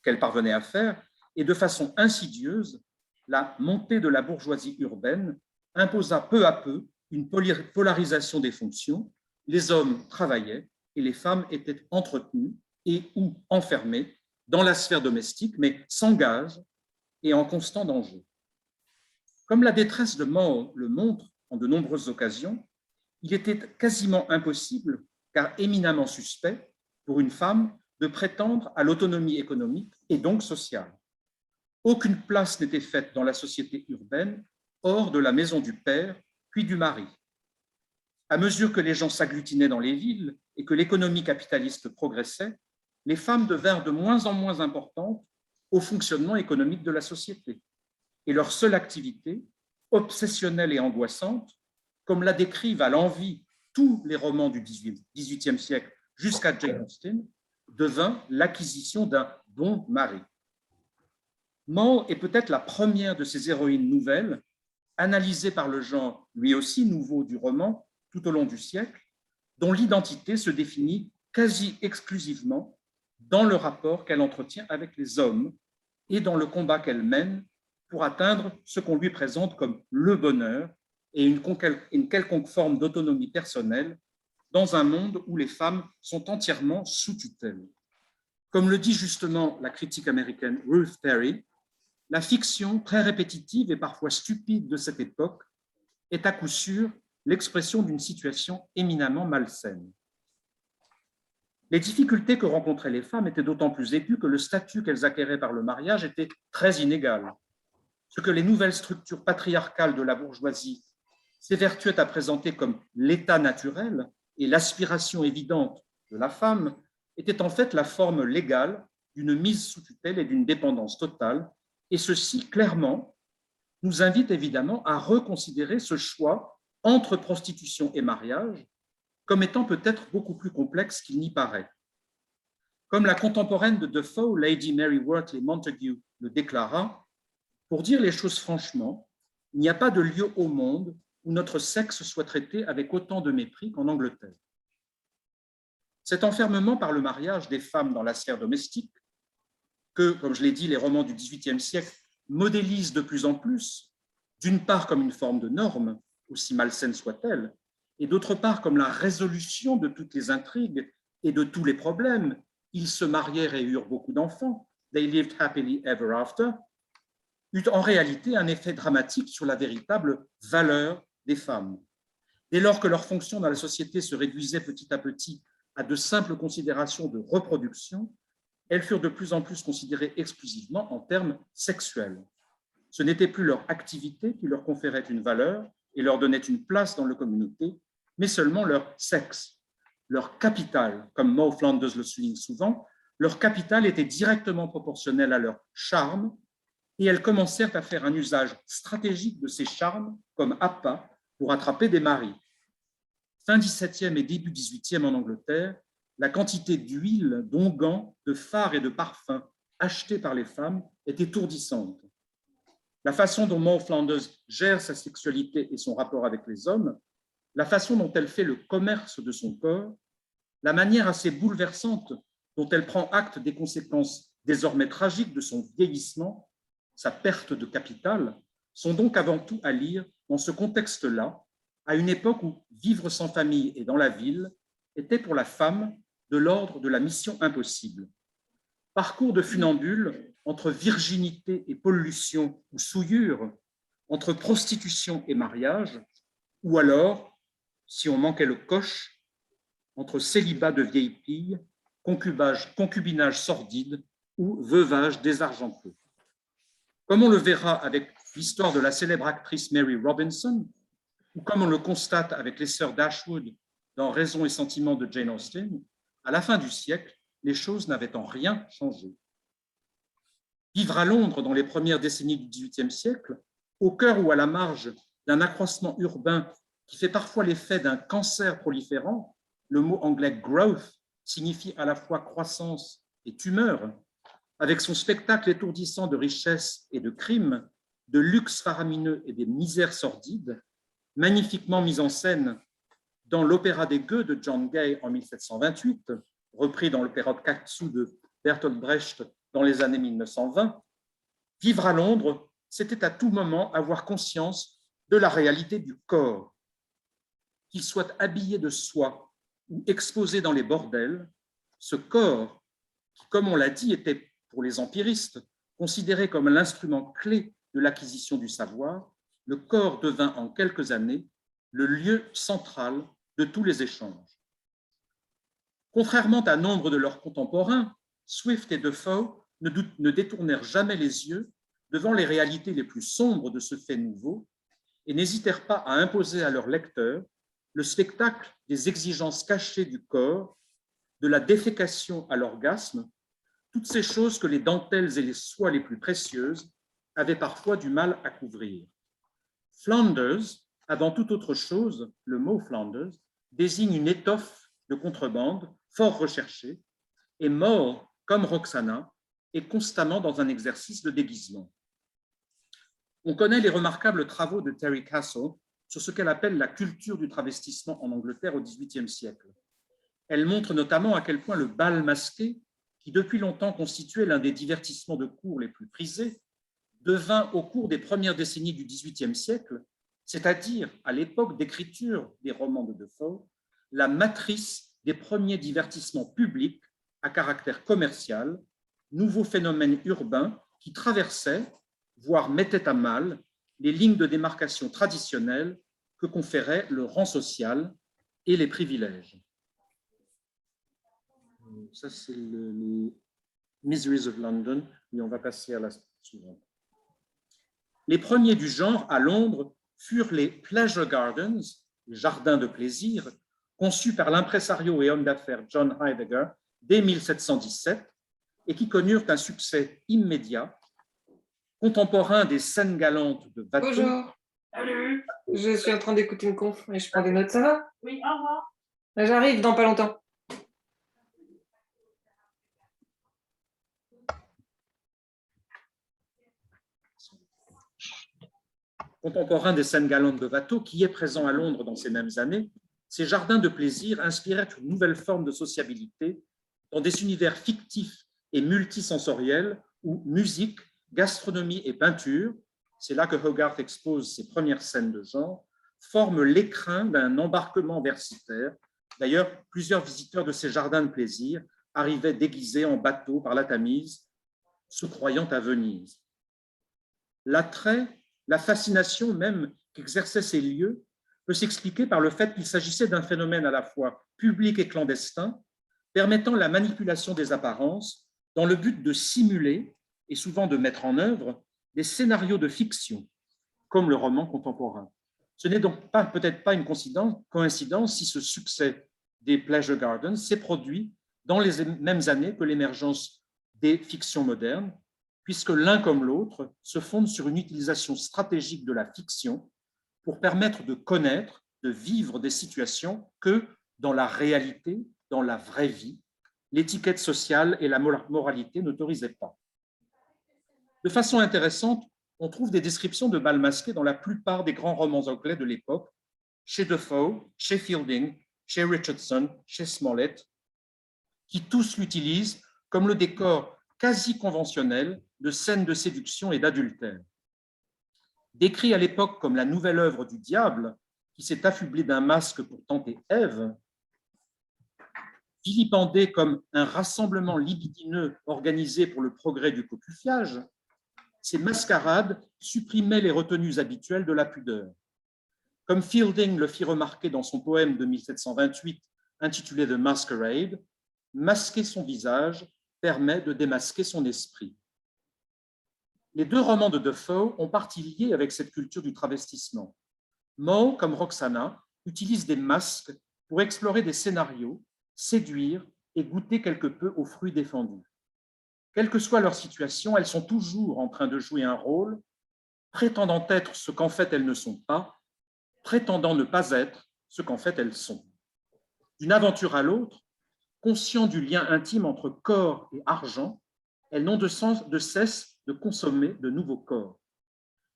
qu'elles parvenaient à faire, et de façon insidieuse, la montée de la bourgeoisie urbaine imposa peu à peu une polarisation des fonctions. Les hommes travaillaient et les femmes étaient entretenues et ou enfermées dans la sphère domestique, mais sans gage et en constant danger. Comme la détresse de Maud le montre en de nombreuses occasions, il était quasiment impossible, car éminemment suspect, pour une femme de prétendre à l'autonomie économique et donc sociale. Aucune place n'était faite dans la société urbaine hors de la maison du père puis du mari. À mesure que les gens s'agglutinaient dans les villes et que l'économie capitaliste progressait, les femmes devinrent de moins en moins importantes au fonctionnement économique de la société. Et leur seule activité, obsessionnelle et angoissante, comme la décrivent à l'envi tous les romans du XVIIIe siècle jusqu'à Jane Austen, devint l'acquisition d'un bon mari. Maud est peut-être la première de ces héroïnes nouvelles, analysées par le genre lui aussi nouveau du roman tout au long du siècle, dont l'identité se définit quasi exclusivement dans le rapport qu'elle entretient avec les hommes et dans le combat qu'elle mène pour atteindre ce qu'on lui présente comme le bonheur et une quelconque forme d'autonomie personnelle dans un monde où les femmes sont entièrement sous tutelle. Comme le dit justement la critique américaine Ruth Perry, la fiction très répétitive et parfois stupide de cette époque est à coup sûr l'expression d'une situation éminemment malsaine. Les difficultés que rencontraient les femmes étaient d'autant plus aiguës que le statut qu'elles acquéraient par le mariage était très inégal. Ce que les nouvelles structures patriarcales de la bourgeoisie s'évertuaient à présenter comme l'état naturel et l'aspiration évidente de la femme était en fait la forme légale d'une mise sous tutelle et d'une dépendance totale. Et ceci, clairement, nous invite évidemment à reconsidérer ce choix entre prostitution et mariage comme étant peut-être beaucoup plus complexe qu'il n'y paraît. Comme la contemporaine de Defoe, Lady Mary Wortley Montagu, le déclara, pour dire les choses franchement, il n'y a pas de lieu au monde où notre sexe soit traité avec autant de mépris qu'en Angleterre. Cet enfermement par le mariage des femmes dans la sphère domestique, que, comme je l'ai dit, les romans du XVIIIe siècle modélisent de plus en plus, d'une part comme une forme de norme, aussi malsaine soit-elle, et d'autre part comme la résolution de toutes les intrigues et de tous les problèmes. Ils se marièrent et eurent beaucoup d'enfants, they lived happily ever after, eut en réalité un effet dramatique sur la véritable valeur des femmes. Dès lors que leur fonction dans la société se réduisait petit à petit à de simples considérations de reproduction, elles furent de plus en plus considérées exclusivement en termes sexuels. Ce n'était plus leur activité qui leur conférait une valeur et leur donnait une place dans la communauté, mais seulement leur sexe. Leur capital, comme Maud Flanders le souligne souvent, leur capital était directement proportionnel à leur charme et elles commencèrent à faire un usage stratégique de ces charmes comme appât pour attraper des maris. Fin XVIIe et début XVIIIe en Angleterre, la quantité d'huile, d'onguents, de fards et de parfums achetés par les femmes est étourdissante. La façon dont Maud Flanders gère sa sexualité et son rapport avec les hommes, la façon dont elle fait le commerce de son corps, la manière assez bouleversante dont elle prend acte des conséquences désormais tragiques de son vieillissement, sa perte de capital, sont donc avant tout à lire dans ce contexte-là, à une époque où vivre sans famille et dans la ville était pour la femme de l'ordre de la mission impossible. Parcours de funambule entre virginité et pollution ou souillure, entre prostitution et mariage, ou alors, si on manquait le coche, entre célibat de vieille fille, concubinage sordide ou veuvage désargenté. Comme on le verra avec l'histoire de la célèbre actrice Mary Robinson, ou comme on le constate avec les sœurs Dashwood dans Raison et sentiment de Jane Austen, à la fin du siècle, les choses n'avaient en rien changé. Vivre à Londres dans les premières décennies du XVIIIe siècle, au cœur ou à la marge d'un accroissement urbain qui fait parfois l'effet d'un cancer proliférant, le mot anglais growth signifie à la fois croissance et tumeur, avec son spectacle étourdissant de richesse et de crimes, de luxe faramineux et des misères sordides, magnifiquement mis en scène dans l'Opéra des Gueux de John Gay en 1728, repris dans l'Opéra de Katsu de Bertolt Brecht dans les années 1920, vivre à Londres, c'était à tout moment avoir conscience de la réalité du corps. Qu'il soit habillé de soie ou exposé dans les bordels, ce corps, qui, comme on l'a dit, était pour les empiristes considéré comme l'instrument clé de l'acquisition du savoir, le corps devint en quelques années le lieu central de tous les échanges. Contrairement à nombre de leurs contemporains, Swift et Defoe ne détournèrent jamais les yeux devant les réalités les plus sombres de ce fait nouveau et n'hésitèrent pas à imposer à leurs lecteurs le spectacle des exigences cachées du corps, de la défécation à l'orgasme, toutes ces choses que les dentelles et les soies les plus précieuses avaient parfois du mal à couvrir. Flanders, avant toute autre chose, le mot Flanders désigne une étoffe de contrebande fort recherchée, et Maud, comme Roxana, est constamment dans un exercice de déguisement. On connaît les remarquables travaux de Terry Castle sur ce qu'elle appelle la culture du travestissement en Angleterre au XVIIIe siècle. Elle montre notamment à quel point le bal masqué, qui depuis longtemps constituait l'un des divertissements de cour les plus prisés, devint au cours des premières décennies du XVIIIe siècle, c'est-à-dire à l'époque d'écriture des romans de Defoe, la matrice des premiers divertissements publics à caractère commercial, nouveau phénomène urbain qui traversait, voire mettait à mal, les lignes de démarcation traditionnelles que conféraient le rang social et les privilèges. Ça, c'est les Miseries of London, et on va passer à la suivante. Les premiers du genre à Londres furent les Pleasure Gardens, les jardins de plaisir, conçus par l'impresario et homme d'affaires John Heidegger dès 1717 et qui connurent un succès immédiat, contemporain des scènes galantes de Watteau. Bonjour. Salut. Je suis en train d'écouter une conf et je prends des notes, ça va? Oui, au revoir. J'arrive dans pas longtemps. Contemporain des scènes galantes de Watteau, qui est présent à Londres dans ces mêmes années, ces jardins de plaisir inspirèrent une nouvelle forme de sociabilité dans des univers fictifs et multisensoriels où musique, gastronomie et peinture, c'est là que Hogarth expose ses premières scènes de genre, forment l'écrin d'un embarquement versitaire. D'ailleurs, plusieurs visiteurs de ces jardins de plaisir arrivaient déguisés en bateau par la Tamise, se croyant à Venise. L'attrait, la fascination même qu'exerçaient ces lieux peut s'expliquer par le fait qu'il s'agissait d'un phénomène à la fois public et clandestin, permettant la manipulation des apparences dans le but de simuler et souvent de mettre en œuvre des scénarios de fiction, comme le roman contemporain. Ce n'est donc peut-être pas une coïncidence si ce succès des Pleasure Gardens s'est produit dans les mêmes années que l'émergence des fictions modernes, puisque l'un comme l'autre se fondent sur une utilisation stratégique de la fiction pour permettre de connaître, de vivre des situations que, dans la réalité, dans la vraie vie, l'étiquette sociale et la moralité n'autorisaient pas. De façon intéressante, on trouve des descriptions de bals masqués dans la plupart des grands romans anglais de l'époque, chez Defoe, chez Fielding, chez Richardson, chez Smollett, qui tous l'utilisent comme le décor quasi conventionnel de scènes de séduction et d'adultère. Décrit à l'époque comme la nouvelle œuvre du diable, qui s'est affublé d'un masque pour tenter Ève, vilipendé comme un rassemblement libidineux organisé pour le progrès du cocufiage, ces mascarades supprimaient les retenues habituelles de la pudeur. Comme Fielding le fit remarquer dans son poème de 1728 intitulé The Masquerade, masquer son visage permet de démasquer son esprit. Les deux romans de Defoe ont partie liée avec cette culture du travestissement. Moe, comme Roxana, utilise des masques pour explorer des scénarios, séduire et goûter quelque peu aux fruits défendus. Quelle que soit leur situation, elles sont toujours en train de jouer un rôle, prétendant être ce qu'en fait elles ne sont pas, prétendant ne pas être ce qu'en fait elles sont. D'une aventure à l'autre, conscients du lien intime entre corps et argent, elles n'ont de cesse de consommer de nouveaux corps.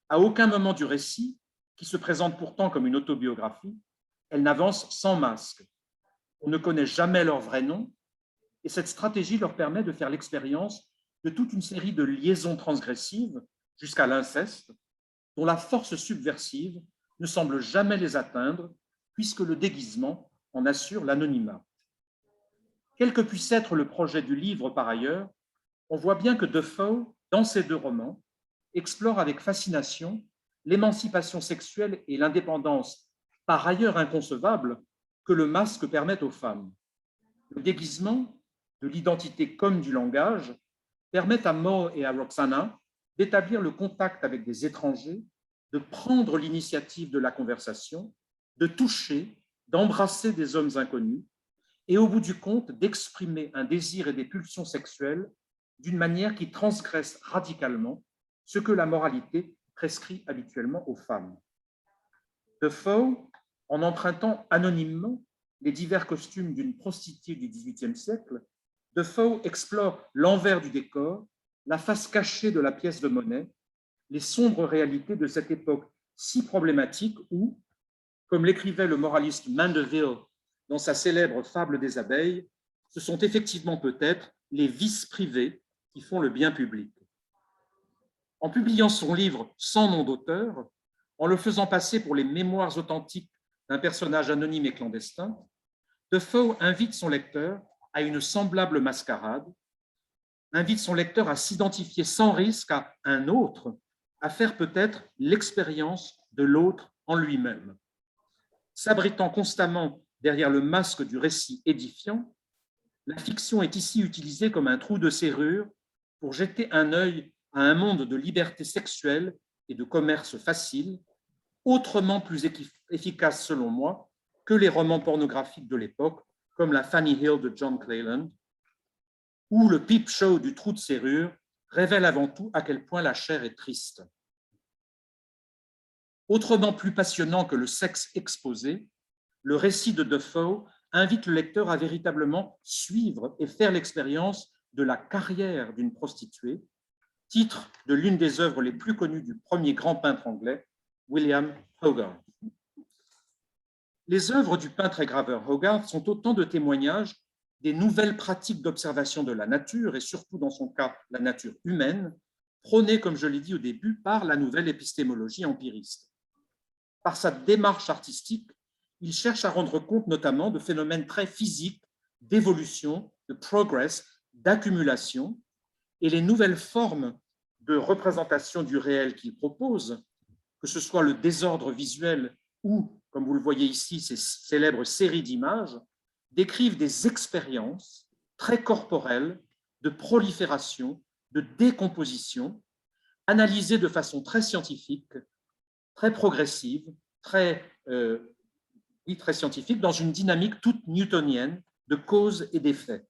À aucun moment du récit, qui se présente pourtant comme une autobiographie, elles n'avancent sans masque. On ne connaît jamais leur vrai nom, et cette stratégie leur permet de faire l'expérience de toute une série de liaisons transgressives jusqu'à l'inceste, dont la force subversive ne semble jamais les atteindre, puisque le déguisement en assure l'anonymat. Quel que puisse être le projet du livre par ailleurs, on voit bien que Defoe, dans ses deux romans, explore avec fascination l'émancipation sexuelle et l'indépendance, par ailleurs inconcevables, que le masque permet aux femmes. Le déguisement, de l'identité comme du langage, permet à Moe et à Roxana d'établir le contact avec des étrangers, de prendre l'initiative de la conversation, de toucher, d'embrasser des hommes inconnus, et au bout du compte, d'exprimer un désir et des pulsions sexuelles d'une manière qui transgresse radicalement ce que la moralité prescrit habituellement aux femmes. Defoe, en empruntant anonymement les divers costumes d'une prostituée du XVIIIe siècle, Defoe explore l'envers du décor, la face cachée de la pièce de monnaie, les sombres réalités de cette époque si problématique où, comme l'écrivait le moraliste Mandeville dans sa célèbre Fable des abeilles, ce sont effectivement peut-être les vices privés qui font le bien public. En publiant son livre sans nom d'auteur, en le faisant passer pour les mémoires authentiques d'un personnage anonyme et clandestin, Defoe invite son lecteur à une semblable mascarade, invite son lecteur à s'identifier sans risque à un autre, à faire peut-être l'expérience de l'autre en lui-même. S'abritant constamment derrière le masque du récit édifiant, la fiction est ici utilisée comme un trou de serrure pour jeter un œil à un monde de liberté sexuelle et de commerce facile, autrement plus efficace selon moi que les romans pornographiques de l'époque, comme la Fanny Hill de John Cleland, où le peep show du trou de serrure révèle avant tout à quel point la chair est triste. Autrement plus passionnant que le sexe exposé, le récit de Defoe invite le lecteur à véritablement suivre et faire l'expérience de la carrière d'une prostituée, titre de l'une des œuvres les plus connues du premier grand peintre anglais, William Hogarth. Les œuvres du peintre et graveur Hogarth sont autant de témoignages des nouvelles pratiques d'observation de la nature, et surtout dans son cas la nature humaine, prônées, comme je l'ai dit au début, par la nouvelle épistémologie empiriste. Par sa démarche artistique, il cherche à rendre compte notamment de phénomènes très physiques d'évolution, de progress, d'accumulation, et les nouvelles formes de représentation du réel qu'il propose, que ce soit le désordre visuel ou, comme vous le voyez ici, ces célèbres séries d'images, décrivent des expériences très corporelles de prolifération, de décomposition, analysées de façon très scientifique, très progressive, très scientifique, dans une dynamique toute newtonienne de cause et d'effet.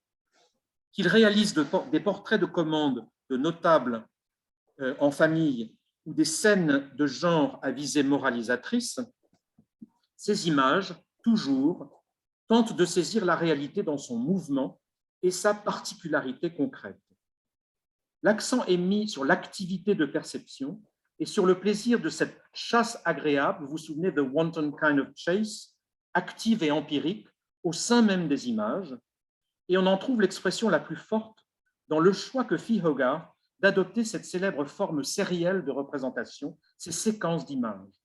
Qu'il réalise des portraits de commande de notables en famille ou des scènes de genre à visée moralisatrice, ces images, toujours, tentent de saisir la réalité dans son mouvement et sa particularité concrète. L'accent est mis sur l'activité de perception et sur le plaisir de cette chasse agréable, vous vous souvenez de Wanton Kind of Chase, active et empirique, au sein même des images, et on en trouve l'expression la plus forte dans le choix que fit Hogarth d'adopter cette célèbre forme sérielle de représentation, ces séquences d'images.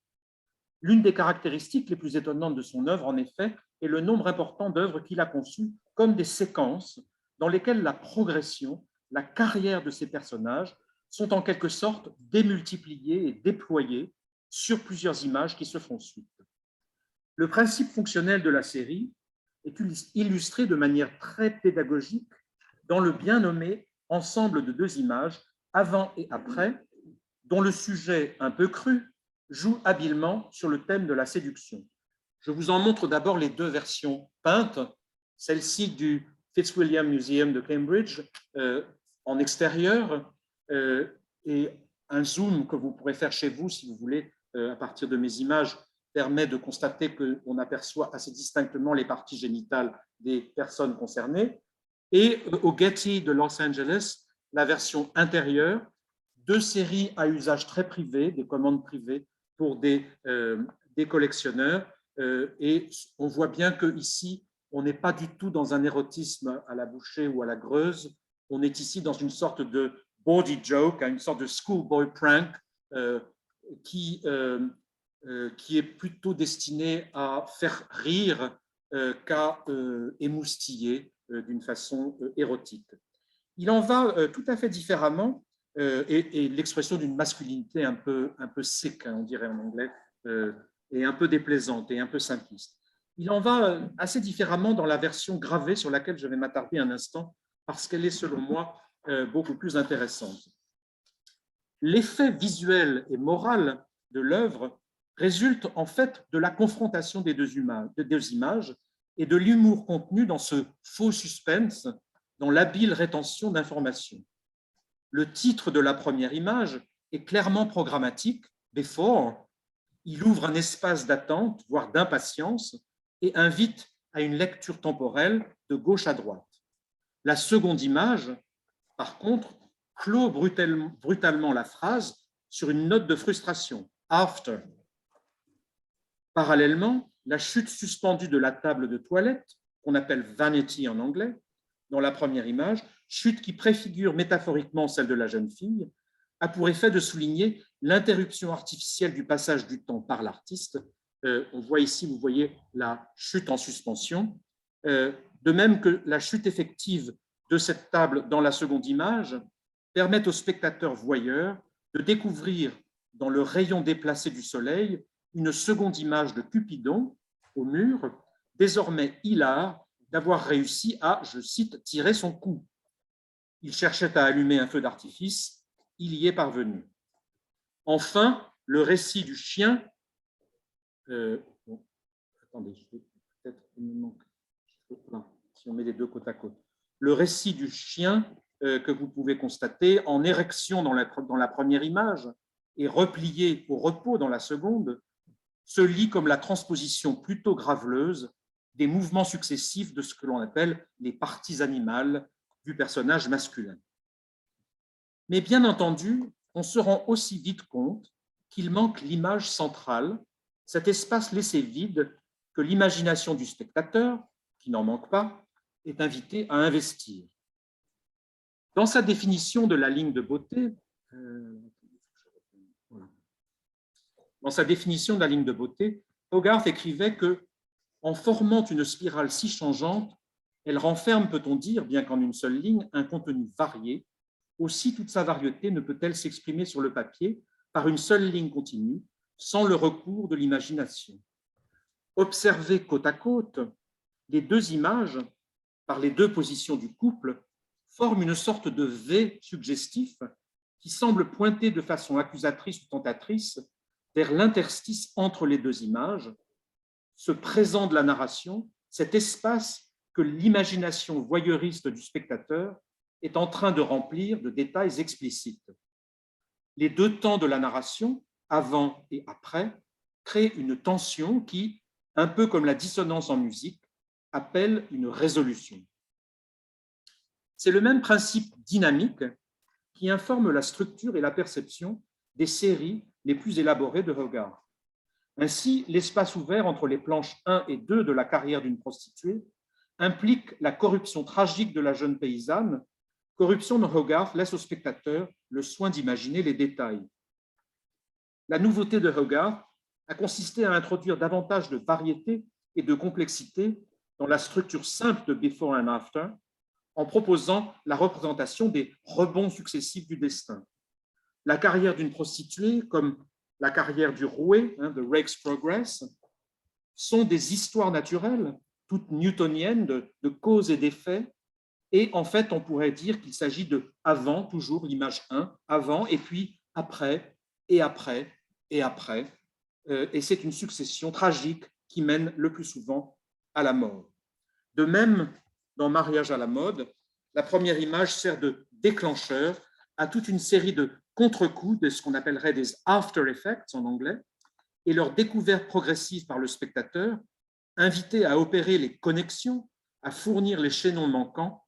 L'une des caractéristiques les plus étonnantes de son œuvre, en effet, est le nombre important d'œuvres qu'il a conçues comme des séquences dans lesquelles la progression, la carrière de ces personnages sont en quelque sorte démultipliées et déployées sur plusieurs images qui se font suite. Le principe fonctionnel de la série est illustré de manière très pédagogique dans le bien nommé ensemble de deux images, avant et après, dont le sujet un peu cru joue habilement sur le thème de la séduction. Je vous en montre d'abord les deux versions peintes, celle-ci du Fitzwilliam Museum de Cambridge en extérieur et un zoom que vous pourrez faire chez vous si vous voulez à partir de mes images permet de constater qu'on aperçoit assez distinctement les parties génitales des personnes concernées. Et au Getty de Los Angeles, la version intérieure, deux séries à usage très privé, des commandes privées pour des collectionneurs. Et on voit bien qu'ici, on n'est pas du tout dans un érotisme à la Boucher ou à la Greuze. On est ici dans une sorte de body joke, une sorte de schoolboy prank qui est plutôt destiné à faire rire qu'à émoustiller d'une façon érotique. Il en va tout à fait différemment, et l'expression d'une masculinité un peu sec, on dirait en anglais, et un peu déplaisante et un peu simpliste. Il en va assez différemment dans la version gravée sur laquelle je vais m'attarder un instant, parce qu'elle est, selon moi, beaucoup plus intéressante. L'effet visuel et moral de l'œuvre résulte en fait de la confrontation des deux images et de l'humour contenu dans ce faux suspense, dans l'habile rétention d'informations. Le titre de la première image est clairement programmatique, Before. Il ouvre un espace d'attente, voire d'impatience, et invite à une lecture temporelle de gauche à droite. La seconde image, par contre, clôt brutalement la phrase sur une note de frustration, After. Parallèlement, la chute suspendue de la table de toilette, qu'on appelle vanity en anglais, dans la première image, chute qui préfigure métaphoriquement celle de la jeune fille, a pour effet de souligner l'interruption artificielle du passage du temps par l'artiste. On voit ici, vous voyez la chute en suspension, de même que la chute effective de cette table dans la seconde image permet au spectateur voyeur de découvrir dans le rayon déplacé du soleil une seconde image de Cupidon au mur, désormais hilar d'avoir réussi à, je cite, tirer son coup. Il cherchait à allumer un feu d'artifice, il y est parvenu. Enfin, le récit du chien. Attendez, peut-être si on met les deux côte à côte. Le récit du chien que vous pouvez constater en érection dans la première image et replié au repos dans la seconde, se lit comme la transposition plutôt graveleuse des mouvements successifs de ce que l'on appelle les parties animales du personnage masculin. Mais bien entendu, on se rend aussi vite compte qu'il manque l'image centrale, cet espace laissé vide que l'imagination du spectateur, qui n'en manque pas, est invitée à investir. Dans sa définition de la ligne de beauté, Hogarth écrivait que, en formant une spirale si changeante, elle renferme, peut-on dire, bien qu'en une seule ligne, un contenu varié. Aussi, toute sa variété ne peut-elle s'exprimer sur le papier par une seule ligne continue, sans le recours de l'imagination. Observées côte à côte, les deux images, par les deux positions du couple, forment une sorte de V suggestif qui semble pointer de façon accusatrice ou tentatrice vers l'interstice entre les deux images, ce présent de la narration, cet espace que l'imagination voyeuriste du spectateur est en train de remplir de détails explicites. les deux temps de la narration, avant et après, créent une tension qui, un peu comme la dissonance en musique, appelle une résolution. C'est le même principe dynamique qui informe la structure et la perception des séries les plus élaborées de Hogarth. Ainsi, l'espace ouvert entre les planches 1 et 2 de la carrière d'une prostituée implique la corruption tragique de la jeune paysanne, corruption dont Hogarth laisse au spectateur le soin d'imaginer les détails. La nouveauté de Hogarth a consisté à introduire davantage de variété et de complexité dans la structure simple de Before and After, en proposant la représentation des rebonds successifs du destin. La carrière d'une prostituée, comme la carrière du roué, de Rake's Progress, sont des histoires naturelles, toutes newtoniennes, de causes et d'effets. Et en fait, on pourrait dire qu'il s'agit de avant, toujours l'image 1, avant, et puis après, et après, et après. Et c'est une succession tragique qui mène le plus souvent à la mort. De même, dans Mariage à la mode, la première image sert de déclencheur à toute une série de contre-coups, de ce qu'on appellerait des after effects en anglais, et leur découverte progressive par le spectateur, invité à opérer les connexions, à fournir les chaînons manquants,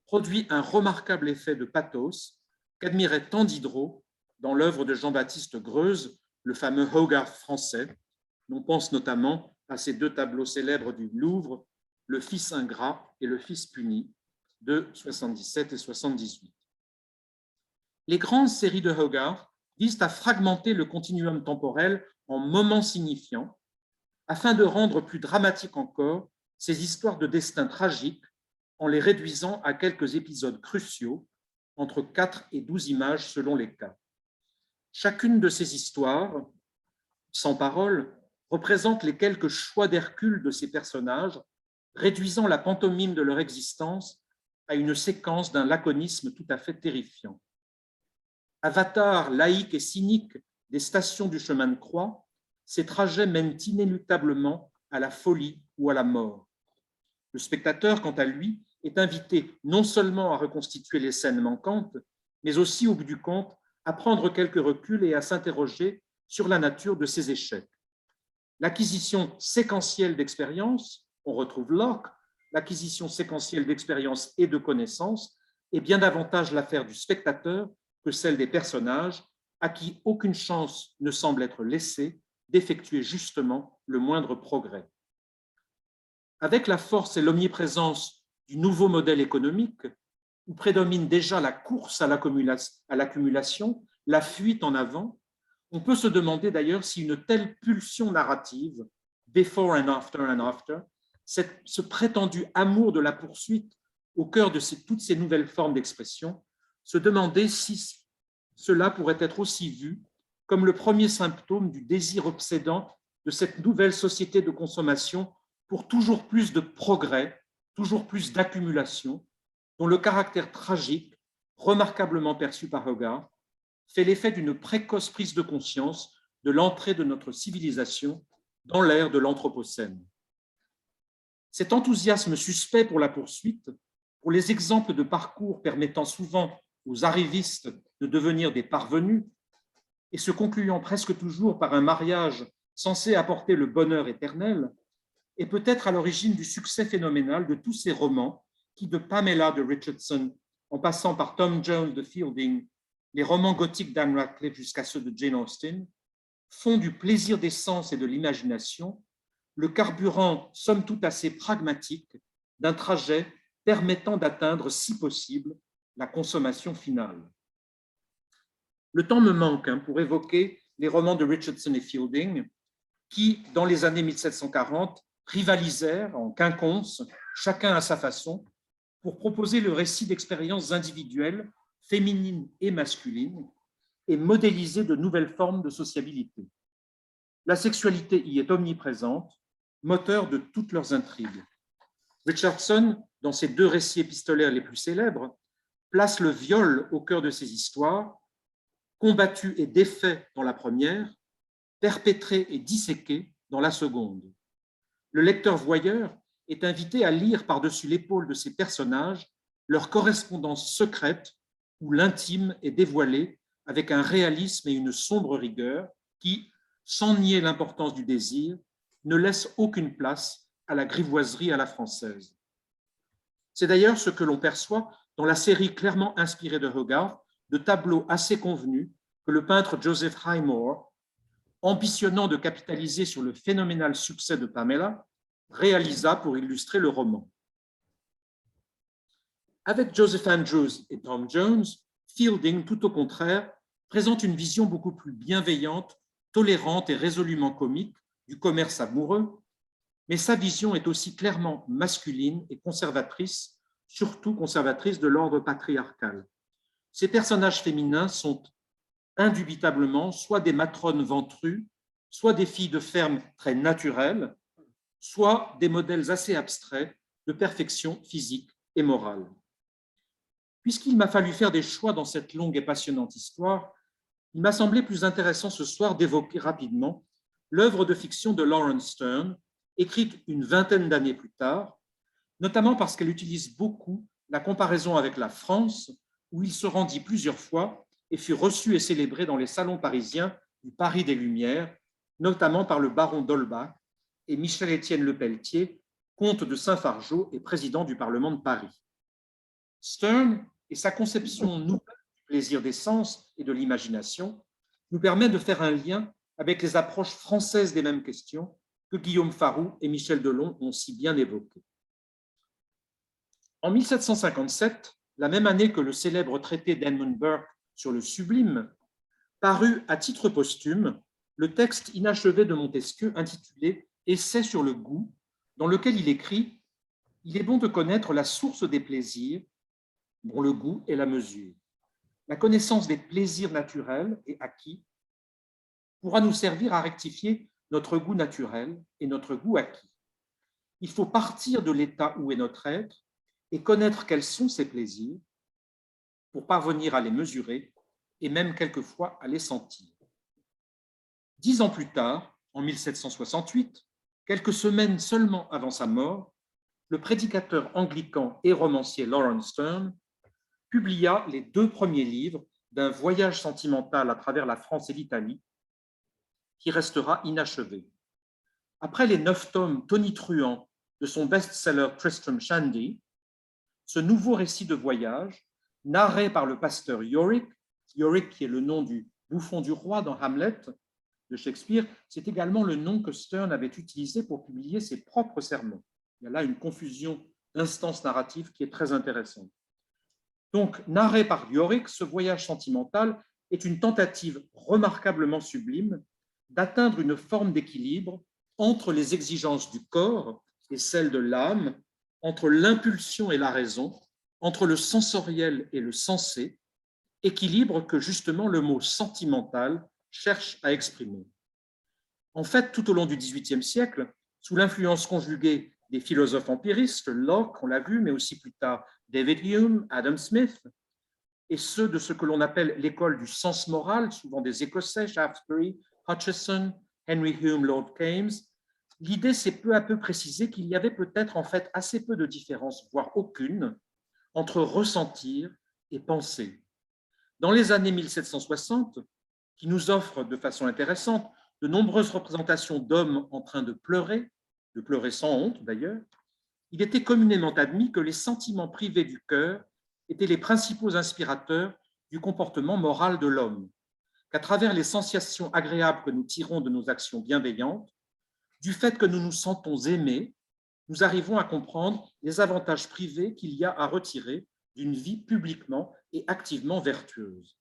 produit un remarquable effet de pathos qu'admirait tant Diderot dans l'œuvre de Jean-Baptiste Greuze, le fameux Hogarth français. On pense notamment à ces deux tableaux célèbres du Louvre, Le Fils ingrat et Le Fils puni, de 77 et 78. Les grandes séries de Hogarth visent à fragmenter le continuum temporel en moments signifiants, afin de rendre plus dramatique encore ces histoires de destin tragiques en les réduisant à quelques épisodes cruciaux, entre 4 et 12 images selon les cas. Chacune de ces histoires, sans parole, représente les quelques choix d'Hercule de ces personnages, réduisant la pantomime de leur existence à une séquence d'un laconisme tout à fait terrifiant. Avatar laïque et cynique des stations du chemin de croix, ces trajets mènent inéluctablement à la folie ou à la mort. Le spectateur, quant à lui, est invité non seulement à reconstituer les scènes manquantes, mais aussi, au bout du compte, à prendre quelques reculs et à s'interroger sur la nature de ces échecs. L'acquisition séquentielle d'expériences, on retrouve Locke, l'acquisition séquentielle d'expériences et de connaissances est bien davantage l'affaire du spectateur que celle des personnages, à qui aucune chance ne semble être laissée d'effectuer justement le moindre progrès. Avec la force et l'omniprésence du nouveau modèle économique, où prédomine déjà la course à l'accumulation, la fuite en avant, on peut se demander d'ailleurs si une telle pulsion narrative, before and after, ce prétendu amour de la poursuite au cœur de toutes ces nouvelles formes d'expression, se demander si cela pourrait être aussi vu comme le premier symptôme du désir obsédant de cette nouvelle société de consommation pour toujours plus de progrès, toujours plus d'accumulation, dont le caractère tragique, remarquablement perçu par Hogarth, fait l'effet d'une précoce prise de conscience de l'entrée de notre civilisation dans l'ère de l'Anthropocène. Cet enthousiasme suspect pour la poursuite, pour les exemples de parcours permettant souvent aux arrivistes de devenir des parvenus, et se concluant presque toujours par un mariage censé apporter le bonheur éternel, est peut-être à l'origine du succès phénoménal de tous ces romans qui, de Pamela de Richardson, en passant par Tom Jones de Fielding, les romans gothiques d'Anne Radcliffe jusqu'à ceux de Jane Austen, font du plaisir des sens et de l'imagination le carburant, somme toute assez pragmatique, d'un trajet permettant d'atteindre, si possible, la consommation finale. Le temps me manque pour évoquer les romans de Richardson et Fielding qui, dans les années 1740, rivalisèrent en quinconce, chacun à sa façon, pour proposer le récit d'expériences individuelles, féminines et masculines, et modéliser de nouvelles formes de sociabilité. La sexualité y est omniprésente, moteur de toutes leurs intrigues. Richardson, dans ses deux récits épistolaires les plus célèbres, place le viol au cœur de ses histoires, combattu et défait dans la première, perpétré et disséqué dans la seconde. Le lecteur voyeur est invité à lire par-dessus l'épaule de ces personnages leur correspondance secrète où l'intime est dévoilé avec un réalisme et une sombre rigueur qui, sans nier l'importance du désir, ne laisse aucune place à la grivoiserie à la française. C'est d'ailleurs ce que l'on perçoit dans la série clairement inspirée de Hogarth de tableaux assez convenus que le peintre Joseph Highmore, ambitionnant de capitaliser sur le phénoménal succès de Pamela, réalisa pour illustrer le roman. Avec Joseph Andrews et Tom Jones, Fielding, tout au contraire, présente une vision beaucoup plus bienveillante, tolérante et résolument comique du commerce amoureux, mais sa vision est aussi clairement masculine et conservatrice, surtout conservatrice de l'ordre patriarcal. Ces personnages féminins sont indubitablement soit des matrones ventrues, soit des filles de ferme très naturelles, soit des modèles assez abstraits de perfection physique et morale. Puisqu'il m'a fallu faire des choix dans cette longue et passionnante histoire, il m'a semblé plus intéressant ce soir d'évoquer rapidement l'œuvre de fiction de Laurence Sterne, écrite une vingtaine d'années plus tard, notamment parce qu'elle utilise beaucoup la comparaison avec la France, où il se rendit plusieurs fois et fut reçu et célébré dans les salons parisiens du Paris des Lumières, notamment par le baron d'Holbach et Michel-Étienne Lepelletier, comte de Saint-Fargeau et président du Parlement de Paris. Sterne et sa conception nouvelle du plaisir des sens et de l'imagination nous permet de faire un lien avec les approches françaises des mêmes questions que Guillaume Farou et Michel Delon ont si bien évoquées. En 1757, la même année que le célèbre traité d'Edmund Burke sur le sublime, parut à titre posthume le texte inachevé de Montesquieu intitulé « Essai sur le goût », dans lequel il écrit « Il est bon de connaître la source des plaisirs, dont le goût est la mesure. La connaissance des plaisirs naturels et acquis pourra nous servir à rectifier notre goût naturel et notre goût acquis. Il faut partir de l'état où est notre être et connaître quels sont ces plaisirs pour parvenir à les mesurer et même quelquefois à les sentir. 10 ans plus tard, en 1768, quelques semaines seulement avant sa mort, le prédicateur anglican et romancier Laurence Sterne publia les 2 premiers livres d'un voyage sentimental à travers la France et l'Italie qui restera inachevé. Après les 9 tomes tonitruants de son best-seller Tristram Shandy, ce nouveau récit de voyage, narré par le pasteur Yorick, Yorick qui est le nom du bouffon du roi dans Hamlet de Shakespeare, c'est également le nom que Sterne avait utilisé pour publier ses propres sermons. Il y a là une confusion d'instances narratives qui est très intéressante. Donc, narré par Yorick, ce voyage sentimental est une tentative remarquablement sublime d'atteindre une forme d'équilibre entre les exigences du corps et celles de l'âme, entre l'impulsion et la raison, entre le sensoriel et le sensé, équilibre que justement le mot sentimental cherche à exprimer. En fait, tout au long du XVIIIe siècle, sous l'influence conjuguée des philosophes empiristes, Locke, on l'a vu, mais aussi plus tard David Hume, Adam Smith, et ceux de ce que l'on appelle l'école du sens moral, souvent des Écossais, Shaftesbury, Hutcheson, Henry Hume, Lord Keynes, l'idée s'est peu à peu précisée qu'il y avait peut-être en fait assez peu de différence, voire aucune, entre ressentir et penser. Dans les années 1760, qui nous offrent de façon intéressante de nombreuses représentations d'hommes en train de pleurer sans honte d'ailleurs, il était communément admis que les sentiments privés du cœur étaient les principaux inspirateurs du comportement moral de l'homme, qu'à travers les sensations agréables que nous tirons de nos actions bienveillantes, du fait que nous nous sentons aimés, nous arrivons à comprendre les avantages privés qu'il y a à retirer d'une vie publiquement et activement vertueuse.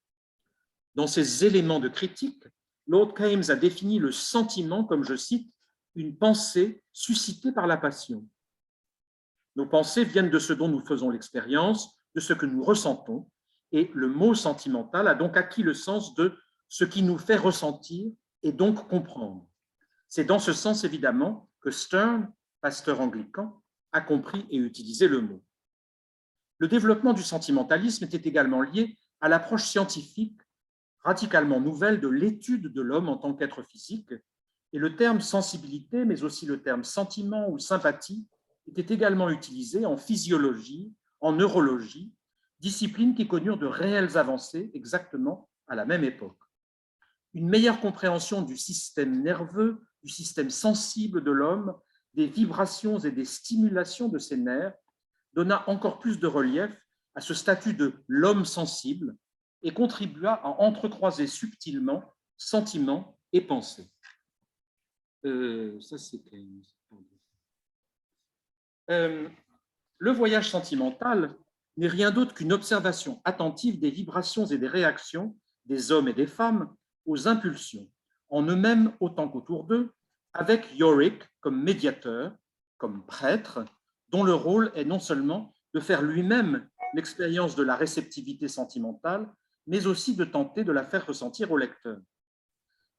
Dans ces éléments de critique, Lord Keynes a défini le sentiment comme, je cite, une pensée suscitée par la passion. Nos pensées viennent de ce dont nous faisons l'expérience, de ce que nous ressentons, et le mot sentimental a donc acquis le sens de ce qui nous fait ressentir et donc comprendre. C'est dans ce sens, évidemment, que Sterne, pasteur anglican, a compris et utilisé le mot. Le développement du sentimentalisme était également lié à l'approche scientifique radicalement nouvelle de l'étude de l'homme en tant qu'être physique, et le terme sensibilité, mais aussi le terme sentiment ou sympathie, était également utilisé en physiologie, en neurologie, disciplines qui connurent de réelles avancées exactement à la même époque. Une meilleure compréhension du système nerveux, du système sensible de l'homme, des vibrations et des stimulations de ses nerfs donna encore plus de relief à ce statut de l'homme sensible et contribua à entrecroiser subtilement sentiments et pensées. Ça, c'est le voyage sentimental n'est rien d'autre qu'une observation attentive des vibrations et des réactions des hommes et des femmes aux impulsions, en eux-mêmes autant qu'autour d'eux, avec Yorick comme médiateur, comme prêtre, dont le rôle est non seulement de faire lui-même l'expérience de la réceptivité sentimentale, mais aussi de tenter de la faire ressentir au lecteur.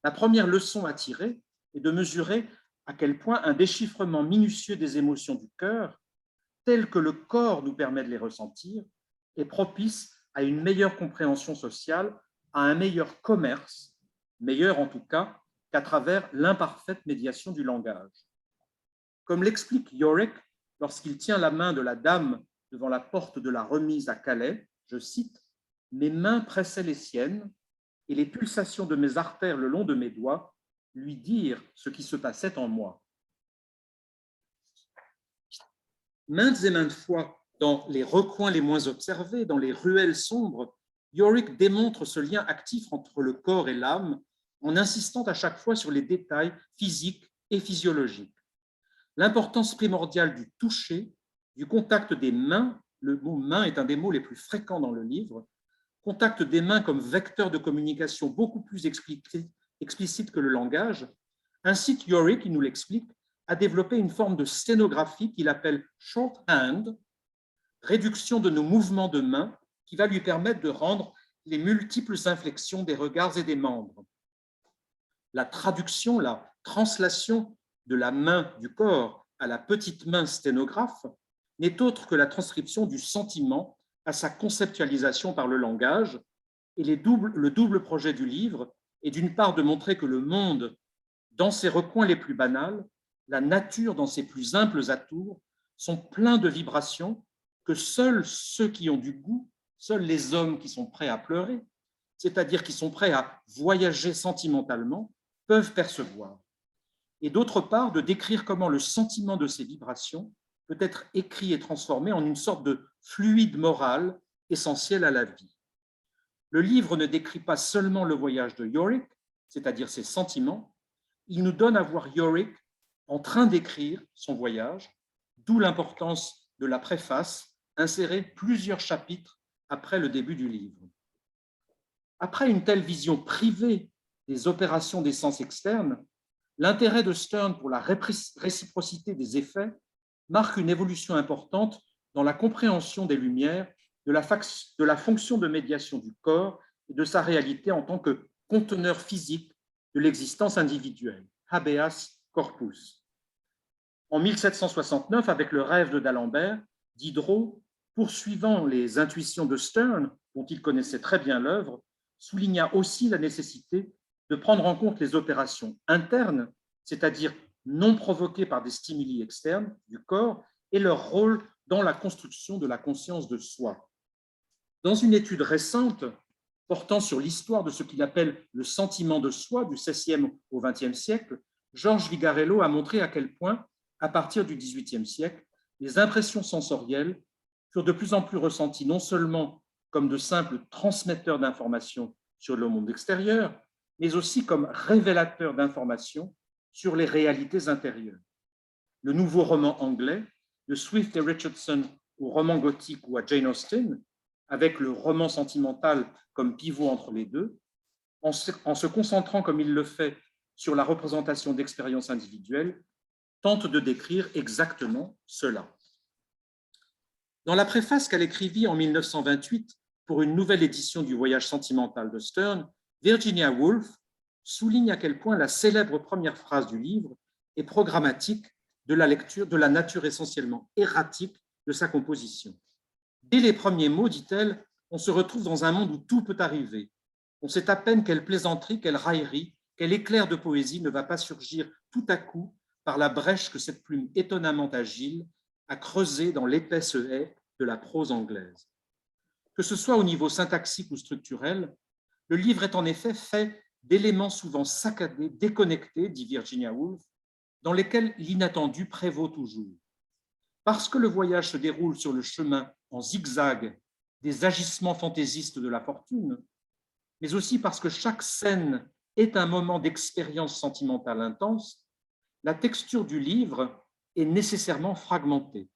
La première leçon à tirer est de mesurer à quel point un déchiffrement minutieux des émotions du cœur, tel que le corps nous permet de les ressentir, est propice à une meilleure compréhension sociale, à un meilleur commerce, meilleur en tout cas qu'à travers l'imparfaite médiation du langage. Comme l'explique Yorick lorsqu'il tient la main de la dame devant la porte de la remise à Calais, je cite, « Mes mains pressaient les siennes et les pulsations de mes artères le long de mes doigts lui dirent ce qui se passait en moi. » Maintes et maintes fois, dans les recoins les moins observés, dans les ruelles sombres, Yorick démontre ce lien actif entre le corps et l'âme en insistant à chaque fois sur les détails physiques et physiologiques. L'importance primordiale du toucher, du contact des mains, le mot main est un des mots les plus fréquents dans le livre, contact des mains comme vecteur de communication beaucoup plus explicite que le langage, incite Yorick, il nous l'explique, à développer une forme de sténographie qu'il appelle shorthand, réduction de nos mouvements de main, qui va lui permettre de rendre les multiples inflexions des regards et des membres. La traduction, la translation de la main du corps à la petite main sténographe n'est autre que la transcription du sentiment à sa conceptualisation par le langage, et le double projet du livre est d'une part de montrer que le monde, dans ses recoins les plus banals, la nature dans ses plus simples atours, sont pleins de vibrations que seuls ceux qui ont du goût, seuls les hommes qui sont prêts à pleurer, c'est-à-dire qui sont prêts à voyager sentimentalement, peuvent percevoir. Et d'autre part, de décrire comment le sentiment de ces vibrations peut être écrit et transformé en une sorte de fluide moral essentiel à la vie. Le livre ne décrit pas seulement le voyage de Yorick, c'est-à-dire ses sentiments, il nous donne à voir Yorick en train d'écrire son voyage, d'où l'importance de la préface, insérée plusieurs chapitres après le début du livre. Après une telle vision privée des opérations des sens externes, l'intérêt de Stern pour la réciprocité des effets marque une évolution importante dans la compréhension des Lumières, de la fonction de médiation du corps et de sa réalité en tant que conteneur physique de l'existence individuelle, habeas corpus. En 1769, avec le rêve de d'Alembert, Diderot, poursuivant les intuitions de Stern, dont il connaissait très bien l'œuvre, souligna aussi la nécessité de prendre en compte les opérations internes, c'est-à-dire non provoquées par des stimuli externes du corps, et leur rôle dans la construction de la conscience de soi. Dans une étude récente portant sur l'histoire de ce qu'il appelle le sentiment de soi du XVIe au XXe siècle, Georges Vigarello a montré à quel point, à partir du XVIIIe siècle, les impressions sensorielles furent de plus en plus ressenties non seulement comme de simples transmetteurs d'informations sur le monde extérieur, mais aussi comme révélateurs d'informations sur les réalités intérieures. Le nouveau roman anglais, de Swift et Richardson au roman gothique ou à Jane Austen, avec le roman sentimental comme pivot entre les deux, en se concentrant comme il le fait sur la représentation d'expériences individuelles, tente de décrire exactement cela. Dans la préface qu'elle écrivit en 1928 pour une nouvelle édition du Voyage sentimental de Stern, Virginia Woolf souligne à quel point la célèbre première phrase du livre est programmatique de la lecture de la nature essentiellement erratique de sa composition. Dès les premiers mots, dit-elle, on se retrouve dans un monde où tout peut arriver. On sait à peine quelle plaisanterie, quelle raillerie, quel éclair de poésie ne va pas surgir tout à coup par la brèche que cette plume étonnamment agile a creusée dans l'épaisse haie de la prose anglaise. Que ce soit au niveau syntaxique ou structurel, Le livre est en effet fait d'éléments souvent saccadés, déconnectés, dit Virginia Woolf, dans lesquels l'inattendu prévaut toujours. Parce que le voyage se déroule sur le chemin en zigzag des agissements fantaisistes de la fortune, mais aussi parce que chaque scène est un moment d'expérience sentimentale intense, la texture du livre est nécessairement fragmentée.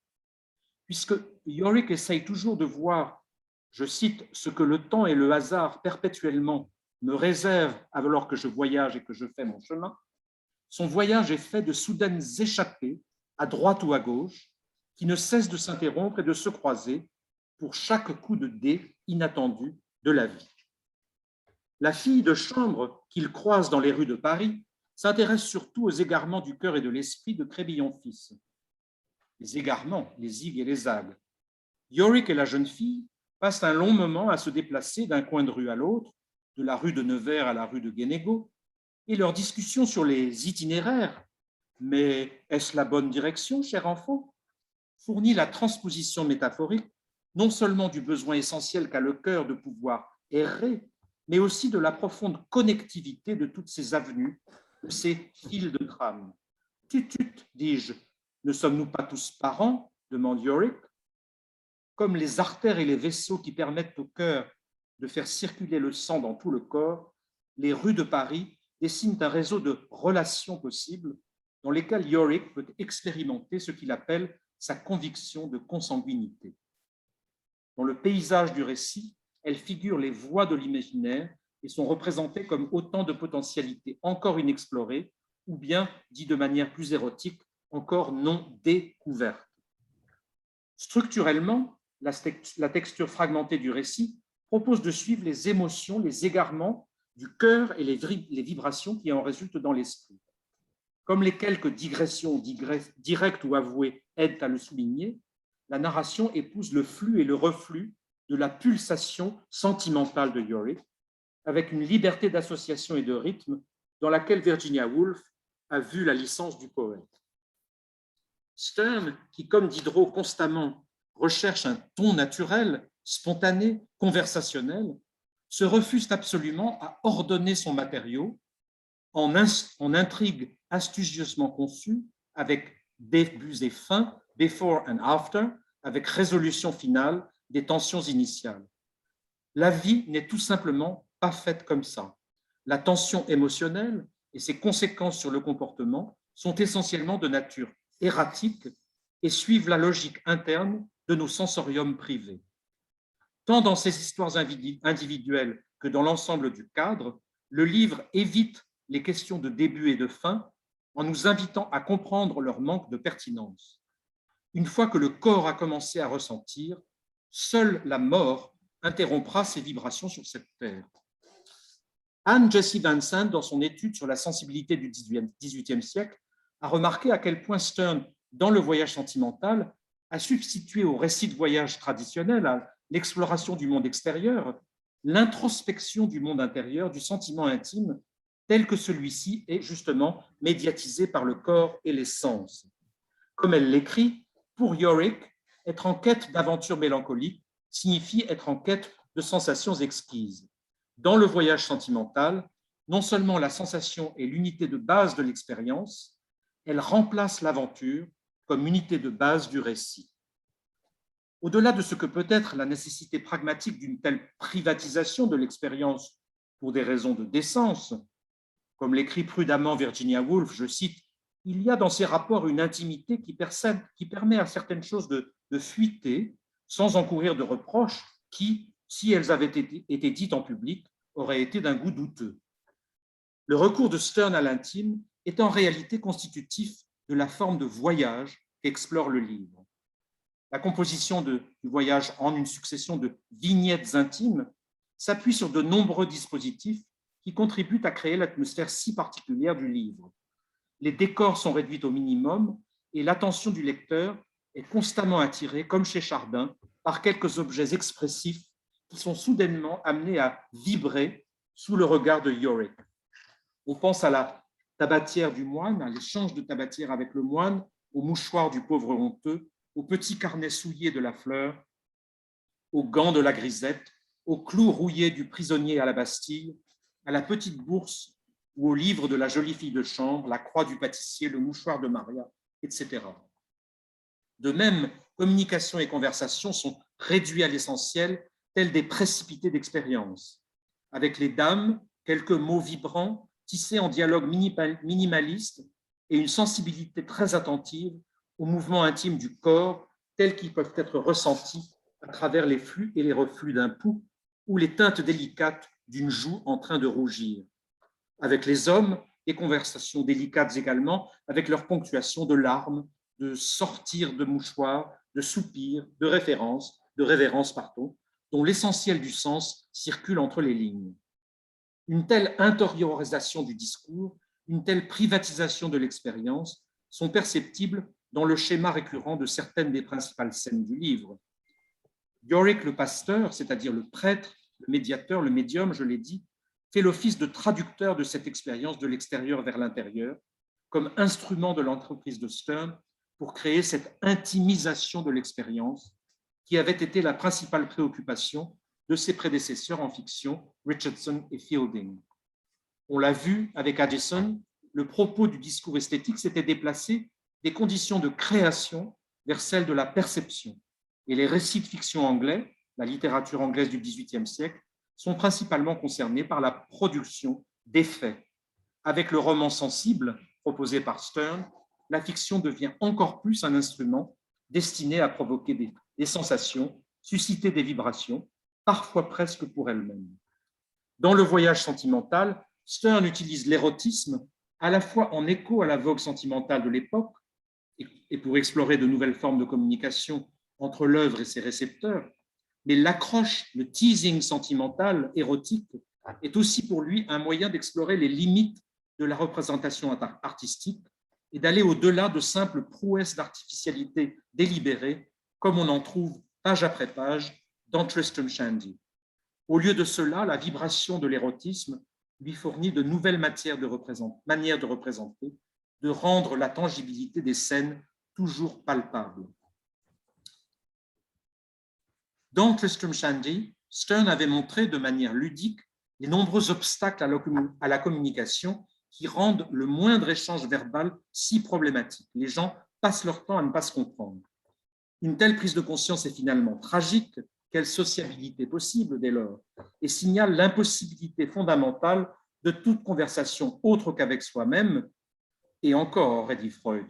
Puisque Yorick essaye toujours de voir, je cite, ce que le temps et le hasard perpétuellement me réservent alors que je voyage et que je fais mon chemin, son voyage est fait de soudaines échappées, à droite ou à gauche, qui ne cessent de s'interrompre et de se croiser pour chaque coup de dé inattendu de la vie. La fille de chambre qu'il croise dans les rues de Paris s'intéresse surtout aux égarements du cœur et de l'esprit de Crébillon-Fils. Les égarements, les zigues et les zagues. Yorick et la jeune fille passent un long moment à se déplacer d'un coin de rue à l'autre, de la rue de Nevers à la rue de Guénégaud, et leur discussion sur les itinéraires, mais est-ce la bonne direction, cher enfant, fournit la transposition métaphorique non seulement du besoin essentiel qu'a le cœur de pouvoir errer, mais aussi de la profonde connectivité de toutes ces avenues, de ces fils de trame. Tutut, dis-je, ne sommes-nous pas tous parents, demande Yorick. Comme les artères et les vaisseaux qui permettent au cœur de faire circuler le sang dans tout le corps, les rues de Paris dessinent un réseau de relations possibles dans lesquelles Yorick peut expérimenter ce qu'il appelle sa conviction de consanguinité. Dans le paysage du récit, elles figurent les voies de l'imaginaire et sont représentées comme autant de potentialités encore inexplorées ou bien, dit de manière plus érotique, encore non découvertes. Structurellement, la texture fragmentée du récit propose de suivre les émotions, les égarements du cœur et les vibrations qui en résultent dans l'esprit. Comme les quelques digressions directes ou avouées aident à le souligner, la narration épouse le flux et le reflux de la pulsation sentimentale de Yorick, avec une liberté d'association et de rythme dans laquelle Virginia Woolf a vu la licence du poète. Sterne, qui, comme Diderot, constamment recherche un ton naturel, spontané, conversationnel, se refuse absolument à ordonner son matériau en intrigues astucieusement conçues, avec débuts et fins, before and after, avec résolution finale des tensions initiales. La vie n'est tout simplement pas faite comme ça. La tension émotionnelle et ses conséquences sur le comportement sont essentiellement de nature erratique et suivent la logique interne de nos sensoriums privés. Tant dans ses histoires individuelles que dans l'ensemble du cadre, le livre évite les questions de début et de fin en nous invitant à comprendre leur manque de pertinence. Une fois que le corps a commencé à ressentir, seule la mort interrompra ses vibrations sur cette terre. Anne Jessie Vincent, dans son étude sur la sensibilité du XVIIIe siècle, a remarqué à quel point Sterne, dans Le Voyage sentimental, a substitué au récit de voyage traditionnel, à l'exploration du monde extérieur, l'introspection du monde intérieur, du sentiment intime, tel que celui-ci est justement médiatisé par le corps et les sens. Comme elle l'écrit, pour Yorick, être en quête d'aventures mélancoliques signifie être en quête de sensations exquises. Dans Le Voyage sentimental, non seulement la sensation est l'unité de base de l'expérience, elle remplace l'aventure comme unité de base du récit. Au-delà de ce que peut être la nécessité pragmatique d'une telle privatisation de l'expérience pour des raisons de décence, comme l'écrit prudemment Virginia Woolf, je cite, « Il y a dans ces rapports une intimité qui permet à certaines choses de fuiter sans encourir de reproches qui, si elles avaient été dites en public, auraient été d'un goût douteux. » Le recours de Sterne à l'intime est en réalité constitutif de la forme de voyage qu'explore le livre. La composition du voyage en une succession de vignettes intimes s'appuie sur de nombreux dispositifs qui contribuent à créer l'atmosphère si particulière du livre. Les décors sont réduits au minimum et l'attention du lecteur est constamment attirée, comme chez Chardin, par quelques objets expressifs qui sont soudainement amenés à vibrer sous le regard de Yorick. On pense à la tabatière du moine, à l'échange de tabatière avec le moine, au mouchoir du pauvre honteux, au petit carnet souillé de la fleur, aux gants de la grisette, aux clous rouillés du prisonnier à la Bastille, à la petite bourse ou au livre de la jolie fille de chambre, la croix du pâtissier, le mouchoir de Maria, etc. De même, communication et conversation sont réduits à l'essentiel, tels des précipités d'expérience. Avec les dames, quelques mots vibrants, tissés en dialogue minimaliste et une sensibilité très attentive aux mouvements intimes du corps, tels qu'ils peuvent être ressentis à travers les flux et les reflux d'un pouls ou les teintes délicates d'une joue en train de rougir. Avec les hommes, des conversations délicates également, avec leur ponctuation de larmes, de sortir de mouchoirs, de soupirs, de révérences, dont l'essentiel du sens circule entre les lignes. Une telle intériorisation du discours, une telle privatisation de l'expérience sont perceptibles dans le schéma récurrent de certaines des principales scènes du livre. Yorick le pasteur, c'est-à-dire le prêtre, le médiateur, le médium, je l'ai dit, fait l'office de traducteur de cette expérience de l'extérieur vers l'intérieur, comme instrument de l'entreprise de Stern pour créer cette intimisation de l'expérience qui avait été la principale préoccupation de ses prédécesseurs en fiction, Richardson et Fielding. On l'a vu avec Addison, le propos du discours esthétique s'était déplacé des conditions de création vers celles de la perception. Et les récits de fiction anglais, la littérature anglaise du XVIIIe siècle, sont principalement concernés par la production d'effets. Avec le roman sensible proposé par Stern, la fiction devient encore plus un instrument destiné à provoquer des sensations, susciter des vibrations, parfois presque pour elle-même. Dans Le Voyage sentimental, Stern utilise l'érotisme à la fois en écho à la vogue sentimentale de l'époque et pour explorer de nouvelles formes de communication entre l'œuvre et ses récepteurs, mais l'accroche, le teasing sentimental, érotique, est aussi pour lui un moyen d'explorer les limites de la représentation artistique et d'aller au-delà de simples prouesses d'artificialité délibérées, comme on en trouve page après page dans Tristram Shandy. Au lieu de cela, la vibration de l'érotisme lui fournit de nouvelles manières de représenter, de rendre la tangibilité des scènes toujours palpable. Dans Tristram Shandy, Stern avait montré de manière ludique les nombreux obstacles à la communication qui rendent le moindre échange verbal si problématique. Les gens passent leur temps à ne pas se comprendre. Une telle prise de conscience est finalement tragique. Quelle sociabilité possible dès lors, et signale l'impossibilité fondamentale de toute conversation autre qu'avec soi-même, et encore, aurait dit Freud.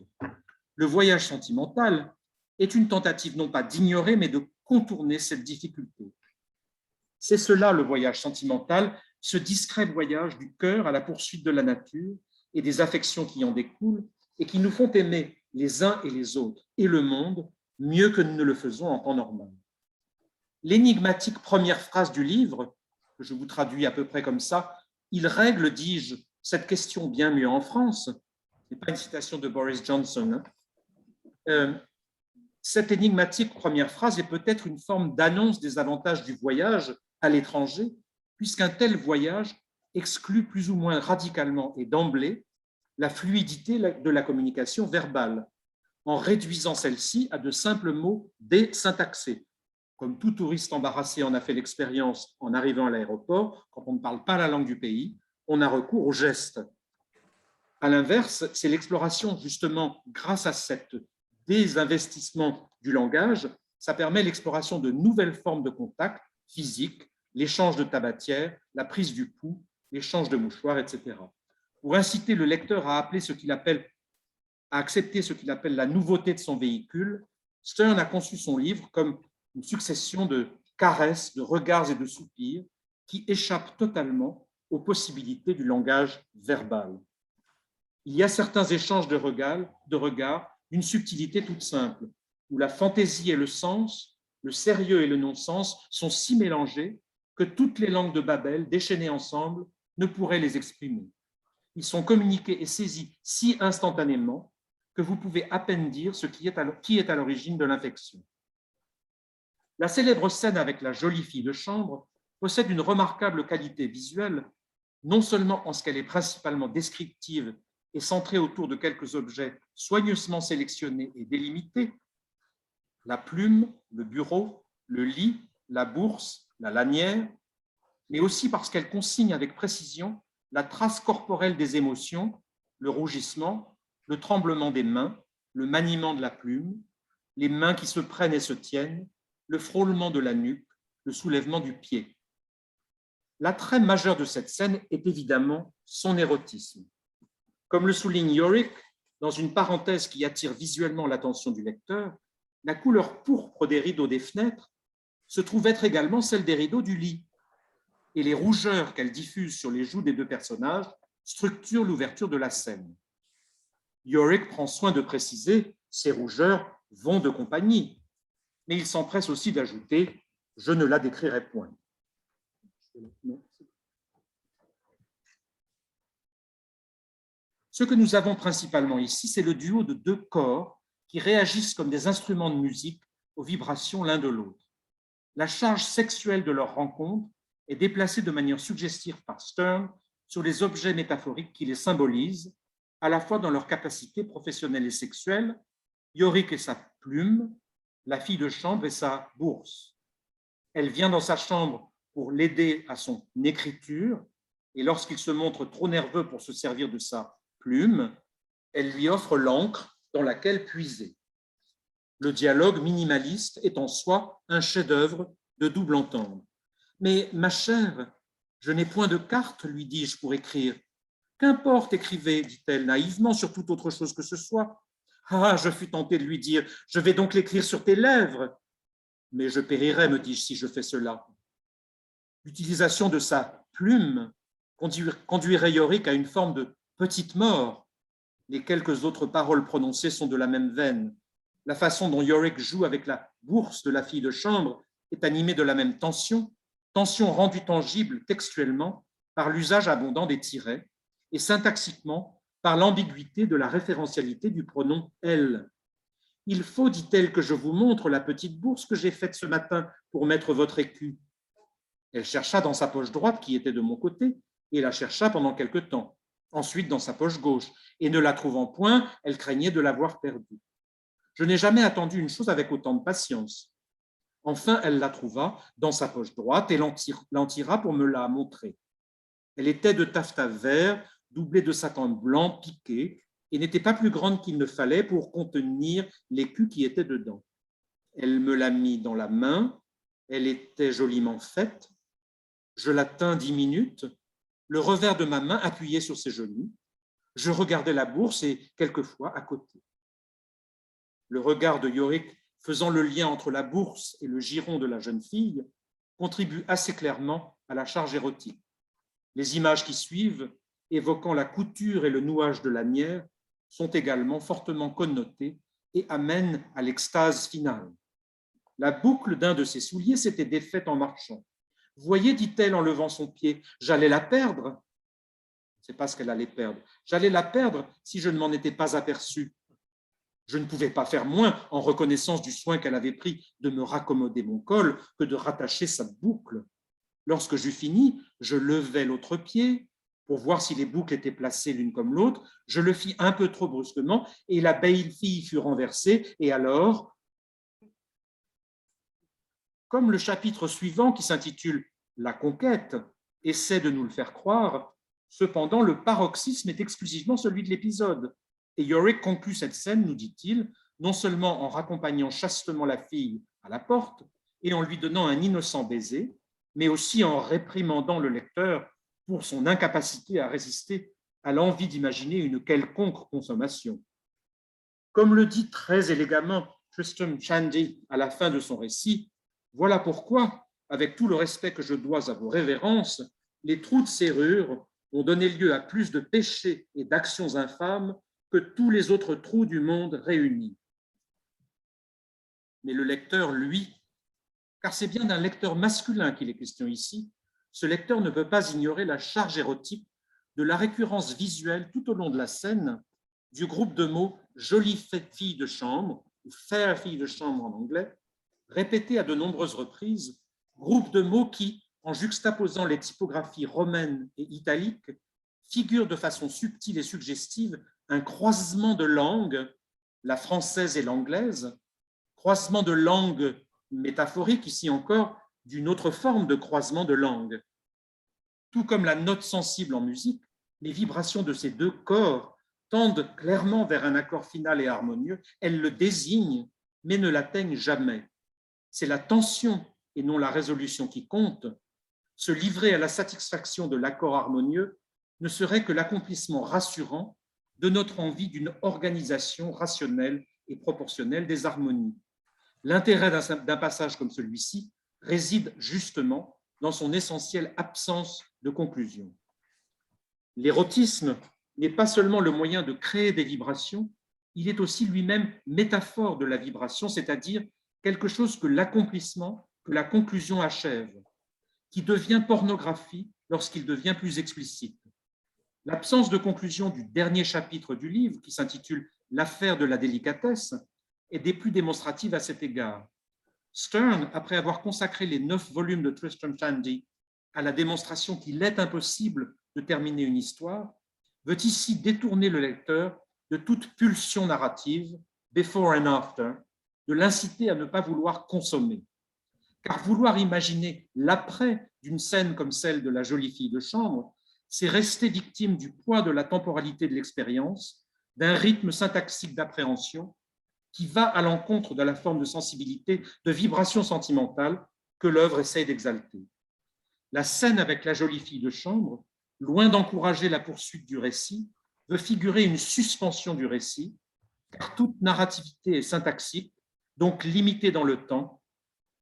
Le voyage sentimental est une tentative non pas d'ignorer, mais de contourner cette difficulté. C'est cela le voyage sentimental, ce discret voyage du cœur à la poursuite de la nature et des affections qui en découlent et qui nous font aimer les uns et les autres et le monde mieux que nous ne le faisons en temps normal. L'énigmatique première phrase du livre, que je vous traduis à peu près comme ça, « Il règle, dis-je, cette question bien mieux en France », ce n'est pas une citation de Boris Johnson, cette énigmatique première phrase est peut-être une forme d'annonce des avantages du voyage à l'étranger, puisqu'un tel voyage exclut plus ou moins radicalement et d'emblée la fluidité de la communication verbale, en réduisant celle-ci à de simples mots désyntaxés. Comme tout touriste embarrassé en a fait l'expérience en arrivant à l'aéroport, quand on ne parle pas la langue du pays, on a recours aux gestes. À l'inverse, c'est l'exploration, justement, grâce à cette désinvestissement du langage, ça permet l'exploration de nouvelles formes de contact physique, l'échange de tabatière, la prise du pouls, l'échange de mouchoirs, etc. Pour inciter le lecteur à accepter ce qu'il appelle la nouveauté de son véhicule, Stern a conçu son livre comme une succession de caresses, de regards et de soupirs qui échappent totalement aux possibilités du langage verbal. Il y a certains échanges de regards d'une subtilité toute simple, où la fantaisie et le sens, le sérieux et le non-sens sont si mélangés que toutes les langues de Babel, déchaînées ensemble, ne pourraient les exprimer. Ils sont communiqués et saisis si instantanément que vous pouvez à peine dire qui est à l'origine de l'infection. La célèbre scène avec la jolie fille de chambre possède une remarquable qualité visuelle, non seulement en ce qu'elle est principalement descriptive et centrée autour de quelques objets soigneusement sélectionnés et délimités, la plume, le bureau, le lit, la bourse, la lanière, mais aussi parce qu'elle consigne avec précision la trace corporelle des émotions, le rougissement, le tremblement des mains, le maniement de la plume, les mains qui se prennent et se tiennent, le frôlement de la nuque, le soulèvement du pied. L'attrait majeur de cette scène est évidemment son érotisme. Comme le souligne Yorick, dans une parenthèse qui attire visuellement l'attention du lecteur, la couleur pourpre des rideaux des fenêtres se trouve être également celle des rideaux du lit, et les rougeurs qu'elle diffuse sur les joues des deux personnages structurent l'ouverture de la scène. Yorick prend soin de préciser « ces rougeurs vont de compagnie », mais il s'empresse aussi d'ajouter « je ne la décrirai point ». Ce que nous avons principalement ici, c'est le duo de deux corps qui réagissent comme des instruments de musique aux vibrations l'un de l'autre. La charge sexuelle de leur rencontre est déplacée de manière suggestive par Sterne sur les objets métaphoriques qui les symbolisent, à la fois dans leur capacité professionnelle et sexuelle, Yorick et sa plume, la fille de chambre et sa bourse. Elle vient dans sa chambre pour l'aider à son écriture, et lorsqu'il se montre trop nerveux pour se servir de sa plume, elle lui offre l'encre dans laquelle puiser. Le dialogue minimaliste est en soi un chef-d'œuvre de double entendre. « Mais ma chère, je n'ai point de carte, lui dis-je, pour écrire. Qu'importe, écrivez, dit-elle naïvement, sur toute autre chose que ce soit. Ah, je fus tenté de lui dire, je vais donc l'écrire sur tes lèvres. Mais je périrais, me dis-je, si je fais cela. L'utilisation de sa plume conduirait Yorick à une forme de petite mort. Les quelques autres paroles prononcées sont de la même veine. La façon dont Yorick joue avec la bourse de la fille de chambre est animée de la même tension, tension rendue tangible textuellement par l'usage abondant des tirets et syntaxiquement par l'ambiguïté de la référentialité du pronom « elle ». Il faut, dit-elle, que je vous montre la petite bourse que j'ai faite ce matin pour mettre votre écu. Elle chercha dans sa poche droite, qui était de mon côté, et la chercha pendant quelque temps. Ensuite dans sa poche gauche, et ne la trouvant point, elle craignait de l'avoir perdue. Je n'ai jamais attendu une chose avec autant de patience. Enfin, elle la trouva dans sa poche droite et l'en tira pour me la montrer. Elle était de taffetas vert, doublée de satin blanc piqué, et n'était pas plus grande qu'il ne fallait pour contenir l'écu qui était dedans. Elle me l'a mis dans la main, elle était joliment faite. Je la tins 10 minutes, le revers de ma main appuyé sur ses genoux. Je regardais la bourse et quelquefois à côté. Le regard de Yorick faisant le lien entre la bourse et le giron de la jeune fille contribue assez clairement à la charge érotique. Les images qui suivent, évoquant la couture et le nouage de lanière, sont également fortement connotées et amènent à l'extase finale. La boucle d'un de ses souliers s'était défaite en marchant. « Voyez, dit-elle en levant son pied, j'allais la perdre. » Ce n'est pas ce qu'elle allait perdre. J'allais la perdre si je ne m'en étais pas aperçu. Je ne pouvais pas faire moins en reconnaissance du soin qu'elle avait pris de me raccommoder mon col que de rattacher sa boucle. Lorsque j'eus fini, je levai l'autre pied pour voir si les boucles étaient placées l'une comme l'autre. Je le fis un peu trop brusquement et la belle fille fut renversée. Et alors, comme le chapitre suivant qui s'intitule « La conquête » essaie de nous le faire croire, cependant le paroxysme est exclusivement celui de l'épisode. Et Yorick conclut cette scène, nous dit-il, non seulement en raccompagnant chastement la fille à la porte et en lui donnant un innocent baiser, mais aussi en réprimandant le lecteur pour son incapacité à résister à l'envie d'imaginer une quelconque consommation. Comme le dit très élégamment Tristram Shandy à la fin de son récit, voilà pourquoi, avec tout le respect que je dois à vos révérences, les trous de serrure ont donné lieu à plus de péchés et d'actions infâmes que tous les autres trous du monde réunis. Mais le lecteur, lui, car c'est bien d'un lecteur masculin qu'il est question ici, ce lecteur ne peut pas ignorer la charge érotique de la récurrence visuelle tout au long de la scène du groupe de mots « jolie fille de chambre » ou « fair fille de chambre » en anglais, répété à de nombreuses reprises, groupe de mots qui, en juxtaposant les typographies romaines et italiques, figurent de façon subtile et suggestive un croisement de langues, la française et l'anglaise, croisement de langues métaphoriques, ici encore, d'une autre forme de croisement de langue. Tout comme la note sensible en musique, les vibrations de ces deux corps tendent clairement vers un accord final et harmonieux. Elles le désignent, mais ne l'atteignent jamais. C'est la tension et non la résolution qui compte. Se livrer à la satisfaction de l'accord harmonieux ne serait que l'accomplissement rassurant de notre envie d'une organisation rationnelle et proportionnelle des harmonies. L'intérêt d'un passage comme celui-ci réside justement dans son essentielle absence de conclusion. L'érotisme n'est pas seulement le moyen de créer des vibrations, il est aussi lui-même métaphore de la vibration, c'est-à-dire quelque chose que l'accomplissement, que la conclusion achève, qui devient pornographie lorsqu'il devient plus explicite. L'absence de conclusion du dernier chapitre du livre, qui s'intitule « L'affaire de la délicatesse », est des plus démonstratives à cet égard. Sterne, après avoir consacré les 9 volumes de Tristram Shandy à la démonstration qu'il est impossible de terminer une histoire, veut ici détourner le lecteur de toute pulsion narrative, before and after, de l'inciter à ne pas vouloir consommer. Car vouloir imaginer l'après d'une scène comme celle de la jolie fille de chambre, c'est rester victime du poids de la temporalité de l'expérience, d'un rythme syntaxique d'appréhension qui va à l'encontre de la forme de sensibilité, de vibration sentimentale que l'œuvre essaie d'exalter. La scène avec la jolie fille de chambre, loin d'encourager la poursuite du récit, veut figurer une suspension du récit, car toute narrativité est syntaxique, donc limitée dans le temps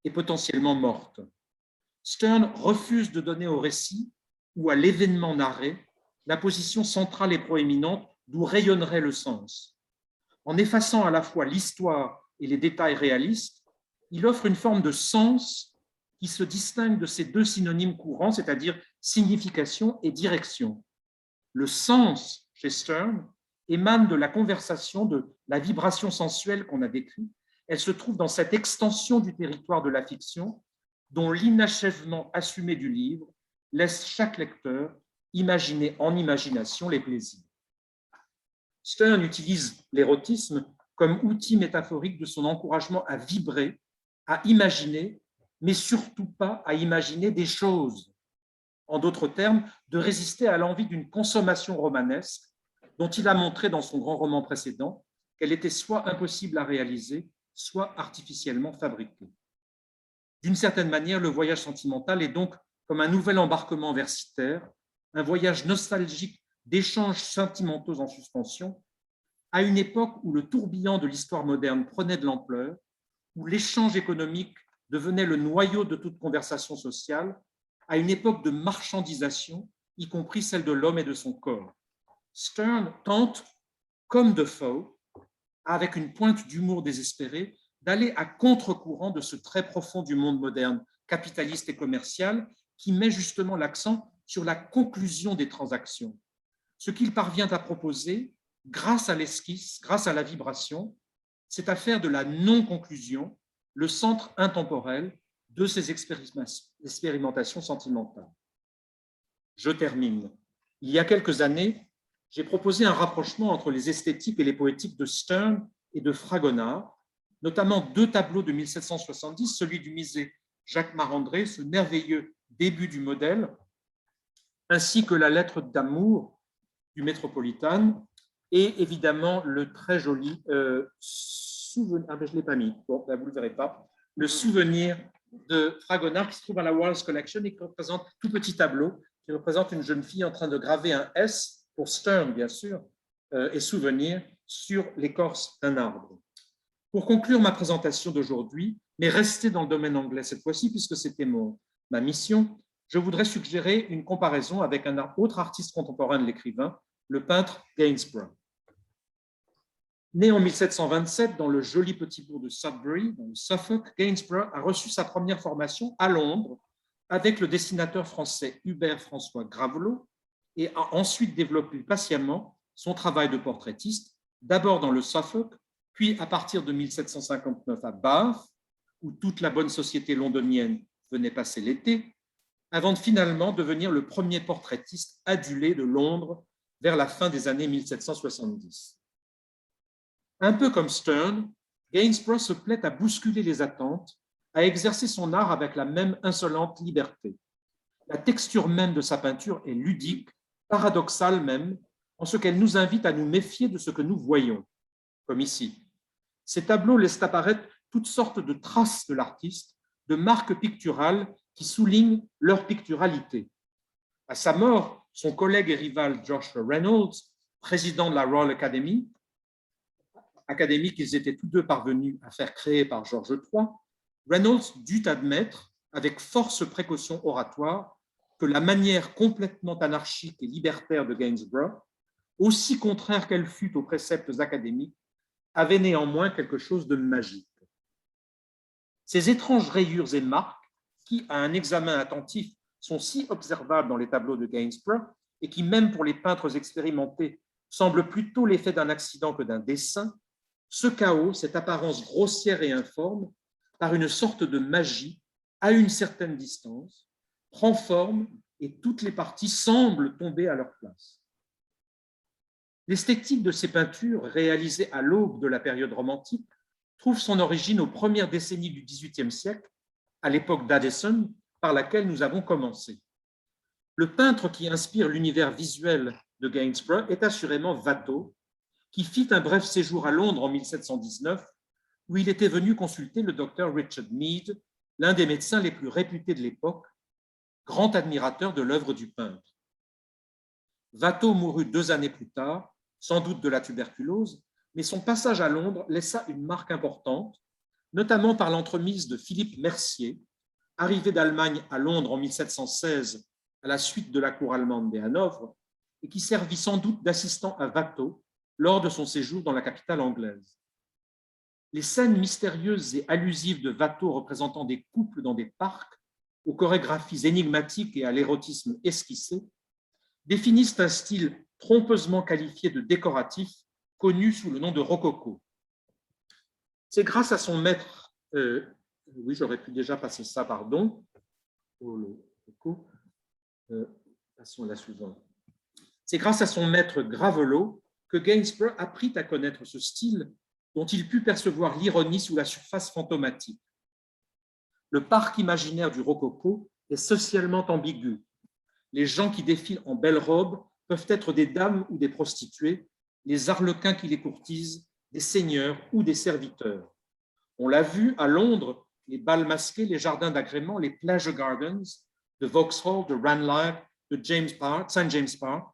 et potentiellement morte. Sterne refuse de donner au récit ou à l'événement narré la position centrale et proéminente d'où rayonnerait le sens. En effaçant à la fois l'histoire et les détails réalistes, il offre une forme de sens qui se distingue de ces deux synonymes courants, c'est-à-dire signification et direction. Le sens, chez Sterne, émane de la conversation, de la vibration sensuelle qu'on a décrite. Elle se trouve dans cette extension du territoire de la fiction dont l'inachèvement assumé du livre laisse chaque lecteur imaginer en imagination les plaisirs. Sterne utilise l'érotisme comme outil métaphorique de son encouragement à vibrer, à imaginer, mais surtout pas à imaginer des choses. En d'autres termes, de résister à l'envie d'une consommation romanesque dont il a montré dans son grand roman précédent qu'elle était soit impossible à réaliser, soit artificiellement fabriquée. D'une certaine manière, le voyage sentimental est donc comme un nouvel embarquement versitaire, un voyage nostalgique d'échanges sentimentaux en suspension, à une époque où le tourbillon de l'histoire moderne prenait de l'ampleur, où l'échange économique devenait le noyau de toute conversation sociale, à une époque de marchandisation, y compris celle de l'homme et de son corps. Sterne tente, comme Defoe, avec une pointe d'humour désespéré, d'aller à contre-courant de ce trait profond du monde moderne, capitaliste et commercial, qui met justement l'accent sur la conclusion des transactions. Ce qu'il parvient à proposer, grâce à l'esquisse, grâce à la vibration, c'est à faire de la non-conclusion le centre intemporel de ces expérimentations sentimentales. Je termine. Il y a quelques années, j'ai proposé un rapprochement entre les esthétiques et les poétiques de Sterne et de Fragonard, notamment 2 tableaux de 1770, celui du musée Jacques Marandré, ce merveilleux début du modèle, ainsi que la lettre d'amour du Métropolitane, et évidemment le très joli souvenir, je ne l'ai pas mis, bon, là, vous ne le verrez pas, le souvenir de Fragonard qui se trouve à la World's Collection et qui représente un tout petit tableau, qui représente une jeune fille en train de graver un S, pour Sterne bien sûr, et souvenir sur l'écorce d'un arbre. Pour conclure ma présentation d'aujourd'hui, mais rester dans le domaine anglais cette fois-ci, puisque c'était ma mission, je voudrais suggérer une comparaison avec un autre artiste contemporain de l'écrivain, le peintre Gainsborough. Né en 1727 dans le joli petit bourg de Sudbury, dans le Suffolk, Gainsborough a reçu sa première formation à Londres avec le dessinateur français Hubert François Gravelot et a ensuite développé patiemment son travail de portraitiste, d'abord dans le Suffolk, puis à partir de 1759 à Bath, où toute la bonne société londonienne venait passer l'été, avant de finalement devenir le premier portraitiste adulé de Londres vers la fin des années 1770. Un peu comme Sterne, Gainsborough se plaît à bousculer les attentes a exercé son art avec la même insolente liberté. La texture même de sa peinture est ludique, paradoxale même, en ce qu'elle nous invite à nous méfier de ce que nous voyons, comme ici. Ces tableaux laissent apparaître toutes sortes de traces de l'artiste, de marques picturales qui soulignent leur picturalité. À sa mort, son collègue et rival Joshua Reynolds, président de la Royal Academy, académie qu'ils étaient tous deux parvenus à faire créer par George III, Reynolds dut admettre, avec force précaution oratoire, que la manière complètement anarchique et libertaire de Gainsborough, aussi contraire qu'elle fût aux préceptes académiques, avait néanmoins quelque chose de magique. Ces étranges rayures et marques, qui, à un examen attentif, sont si observables dans les tableaux de Gainsborough, et qui, même pour les peintres expérimentés, semblent plutôt l'effet d'un accident que d'un dessin, ce chaos, cette apparence grossière et informe, par une sorte de magie, à une certaine distance, prend forme et toutes les parties semblent tomber à leur place. L'esthétique de ces peintures, réalisées à l'aube de la période romantique, trouve son origine aux premières décennies du XVIIIe siècle, à l'époque d'Addison, par laquelle nous avons commencé. Le peintre qui inspire l'univers visuel de Gainsborough est assurément Watteau, qui fit un bref séjour à Londres en 1719, où il était venu consulter le docteur Richard Mead, l'un des médecins les plus réputés de l'époque, grand admirateur de l'œuvre du peintre. Watteau mourut 2 années plus tard, sans doute de la tuberculose, mais son passage à Londres laissa une marque importante, notamment par l'entremise de Philippe Mercier, arrivé d'Allemagne à Londres en 1716 à la suite de la cour allemande des Hanovre, et qui servit sans doute d'assistant à Watteau lors de son séjour dans la capitale anglaise. Les scènes mystérieuses et allusives de Watteau représentant des couples dans des parcs, aux chorégraphies énigmatiques et à l'érotisme esquissé, définissent un style trompeusement qualifié de décoratif, connu sous le nom de rococo. C'est grâce à son maître, oui, j'aurais pu déjà passer ça, pardon, passons à la suivante. C'est grâce à son maître Gravelot que Gainsborough apprit à connaître ce style dont il put percevoir l'ironie sous la surface fantomatique. Le parc imaginaire du rococo est socialement ambigu. Les gens qui défilent en belles robes peuvent être des dames ou des prostituées, les arlequins qui les courtisent, des seigneurs ou des serviteurs. On l'a vu à Londres, les bals masqués, les jardins d'agrément, les pleasure gardens de Vauxhall, de Ranelagh, de St. James Park,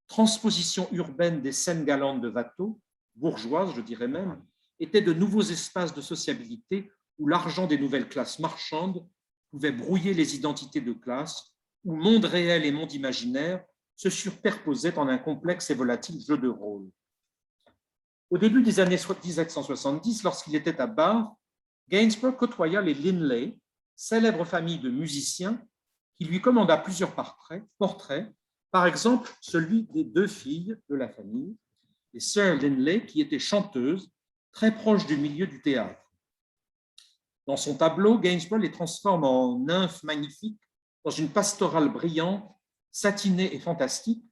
transposition urbaine des scènes galantes de Watteau, bourgeoises je dirais même, étaient de nouveaux espaces de sociabilité où l'argent des nouvelles classes marchandes pouvait brouiller les identités de classe, où monde réel et monde imaginaire se superposaient en un complexe et volatile jeu de rôle. Au début des années 1770, lorsqu'il était à Bath, Gainsborough côtoya les Linlay, célèbre famille de musiciens, qui lui commanda plusieurs portraits, par exemple celui des 2 filles de la famille, les sœurs Linlay, qui étaient chanteuses, très proches du milieu du théâtre. Dans son tableau, Gainsborough les transforme en nymphes magnifiques dans une pastorale brillante, satinée et fantastique,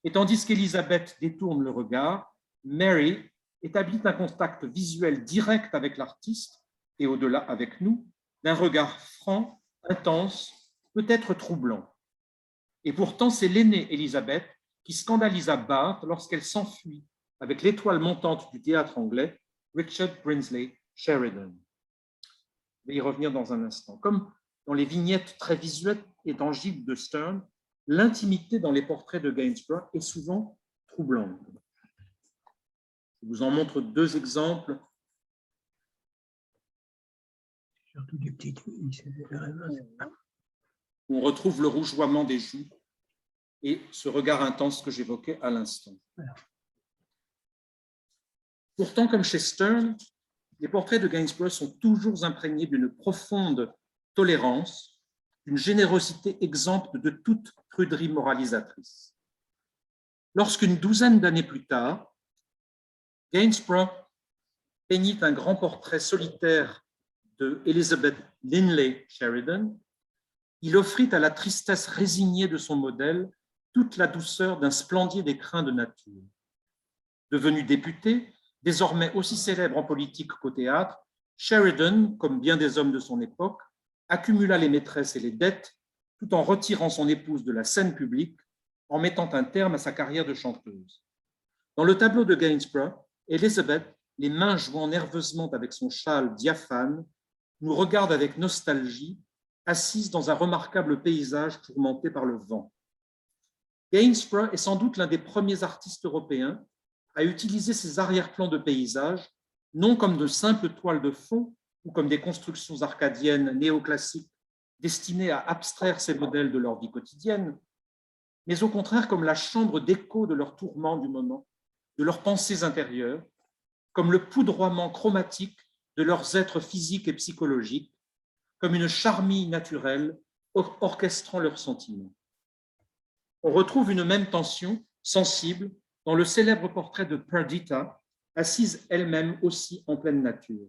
et tandis qu'Élisabeth détourne le regard, Mary établit un contact visuel direct avec l'artiste et au-delà avec nous, d'un regard franc, intense, peut-être troublant. Et pourtant, c'est l'aînée Élisabeth qui scandalisa Bath lorsqu'elle s'enfuit avec l'étoile montante du théâtre anglais, Richard Brinsley Sheridan. Je vais y revenir dans un instant. Comme dans les vignettes très visuelles et tangibles de Stern, l'intimité dans les portraits de Gainsborough est souvent troublante. Je vous en montre 2 exemples. Surtout des petites filles. On retrouve le rougeoiement des joues et ce regard intense que j'évoquais à l'instant. Voilà. Pourtant, comme chez Stern, les portraits de Gainsborough sont toujours imprégnés d'une profonde tolérance, d'une générosité exempte de toute pruderie moralisatrice. Lorsqu'une douzaine d'années plus tard, Gainsborough peignit un grand portrait solitaire de Elizabeth Linlay Sheridan, il offrit à la tristesse résignée de son modèle toute la douceur d'un splendide écrin de nature. Devenu député, désormais aussi célèbre en politique qu'au théâtre, Sheridan, comme bien des hommes de son époque, accumula les maîtresses et les dettes tout en retirant son épouse de la scène publique, en mettant un terme à sa carrière de chanteuse. Dans le tableau de Gainsborough, Elizabeth, les mains jouant nerveusement avec son châle diaphane, nous regarde avec nostalgie, assise dans un remarquable paysage tourmenté par le vent. Gainsborough est sans doute l'un des premiers artistes européens à utiliser ces arrière-plans de paysages, non comme de simples toiles de fond ou comme des constructions arcadiennes néoclassiques destinées à abstraire ces modèles de leur vie quotidienne, mais au contraire comme la chambre d'écho de leurs tourments du moment, de leurs pensées intérieures, comme le poudroiement chromatique de leurs êtres physiques et psychologiques, comme une charmille naturelle orchestrant leurs sentiments. On retrouve une même tension sensible dans le célèbre portrait de Perdita, assise elle-même aussi en pleine nature.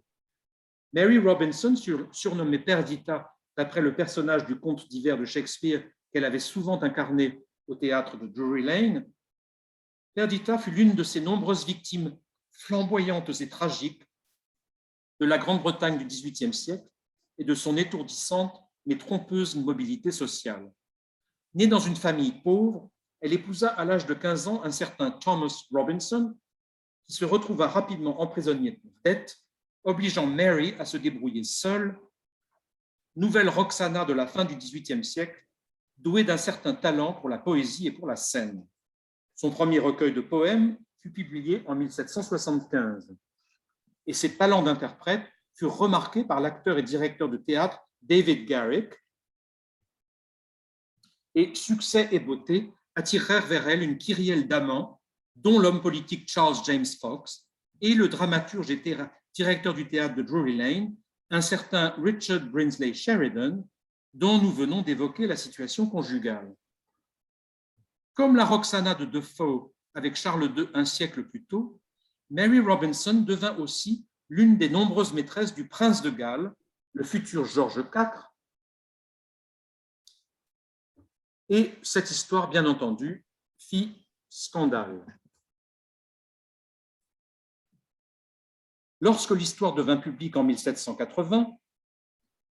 Mary Robinson, surnommée Perdita d'après le personnage du conte d'hiver de Shakespeare qu'elle avait souvent incarné au théâtre de Drury Lane, Perdita fut l'une de ces nombreuses victimes flamboyantes et tragiques de la Grande-Bretagne du XVIIIe siècle et de son étourdissante mais trompeuse mobilité sociale. Née dans une famille pauvre, elle épousa à l'âge de 15 ans un certain Thomas Robinson, qui se retrouva rapidement emprisonné pour dette, obligeant Mary à se débrouiller seule, nouvelle Roxana de la fin du XVIIIe siècle, douée d'un certain talent pour la poésie et pour la scène. Son premier recueil de poèmes fut publié en 1775, et ses talents d'interprète furent remarqués par l'acteur et directeur de théâtre David Garrick, et succès et beauté attirèrent vers elle une kyrielle d'amants, dont l'homme politique Charles James Fox et le dramaturge et directeur du théâtre de Drury Lane, un certain Richard Brinsley Sheridan, dont nous venons d'évoquer la situation conjugale. Comme la Roxana de Defoe avec Charles II un siècle plus tôt, Mary Robinson devint aussi l'une des nombreuses maîtresses du prince de Galles, le futur George IV. Et cette histoire, bien entendu, fit scandale. Lorsque l'histoire devint publique en 1780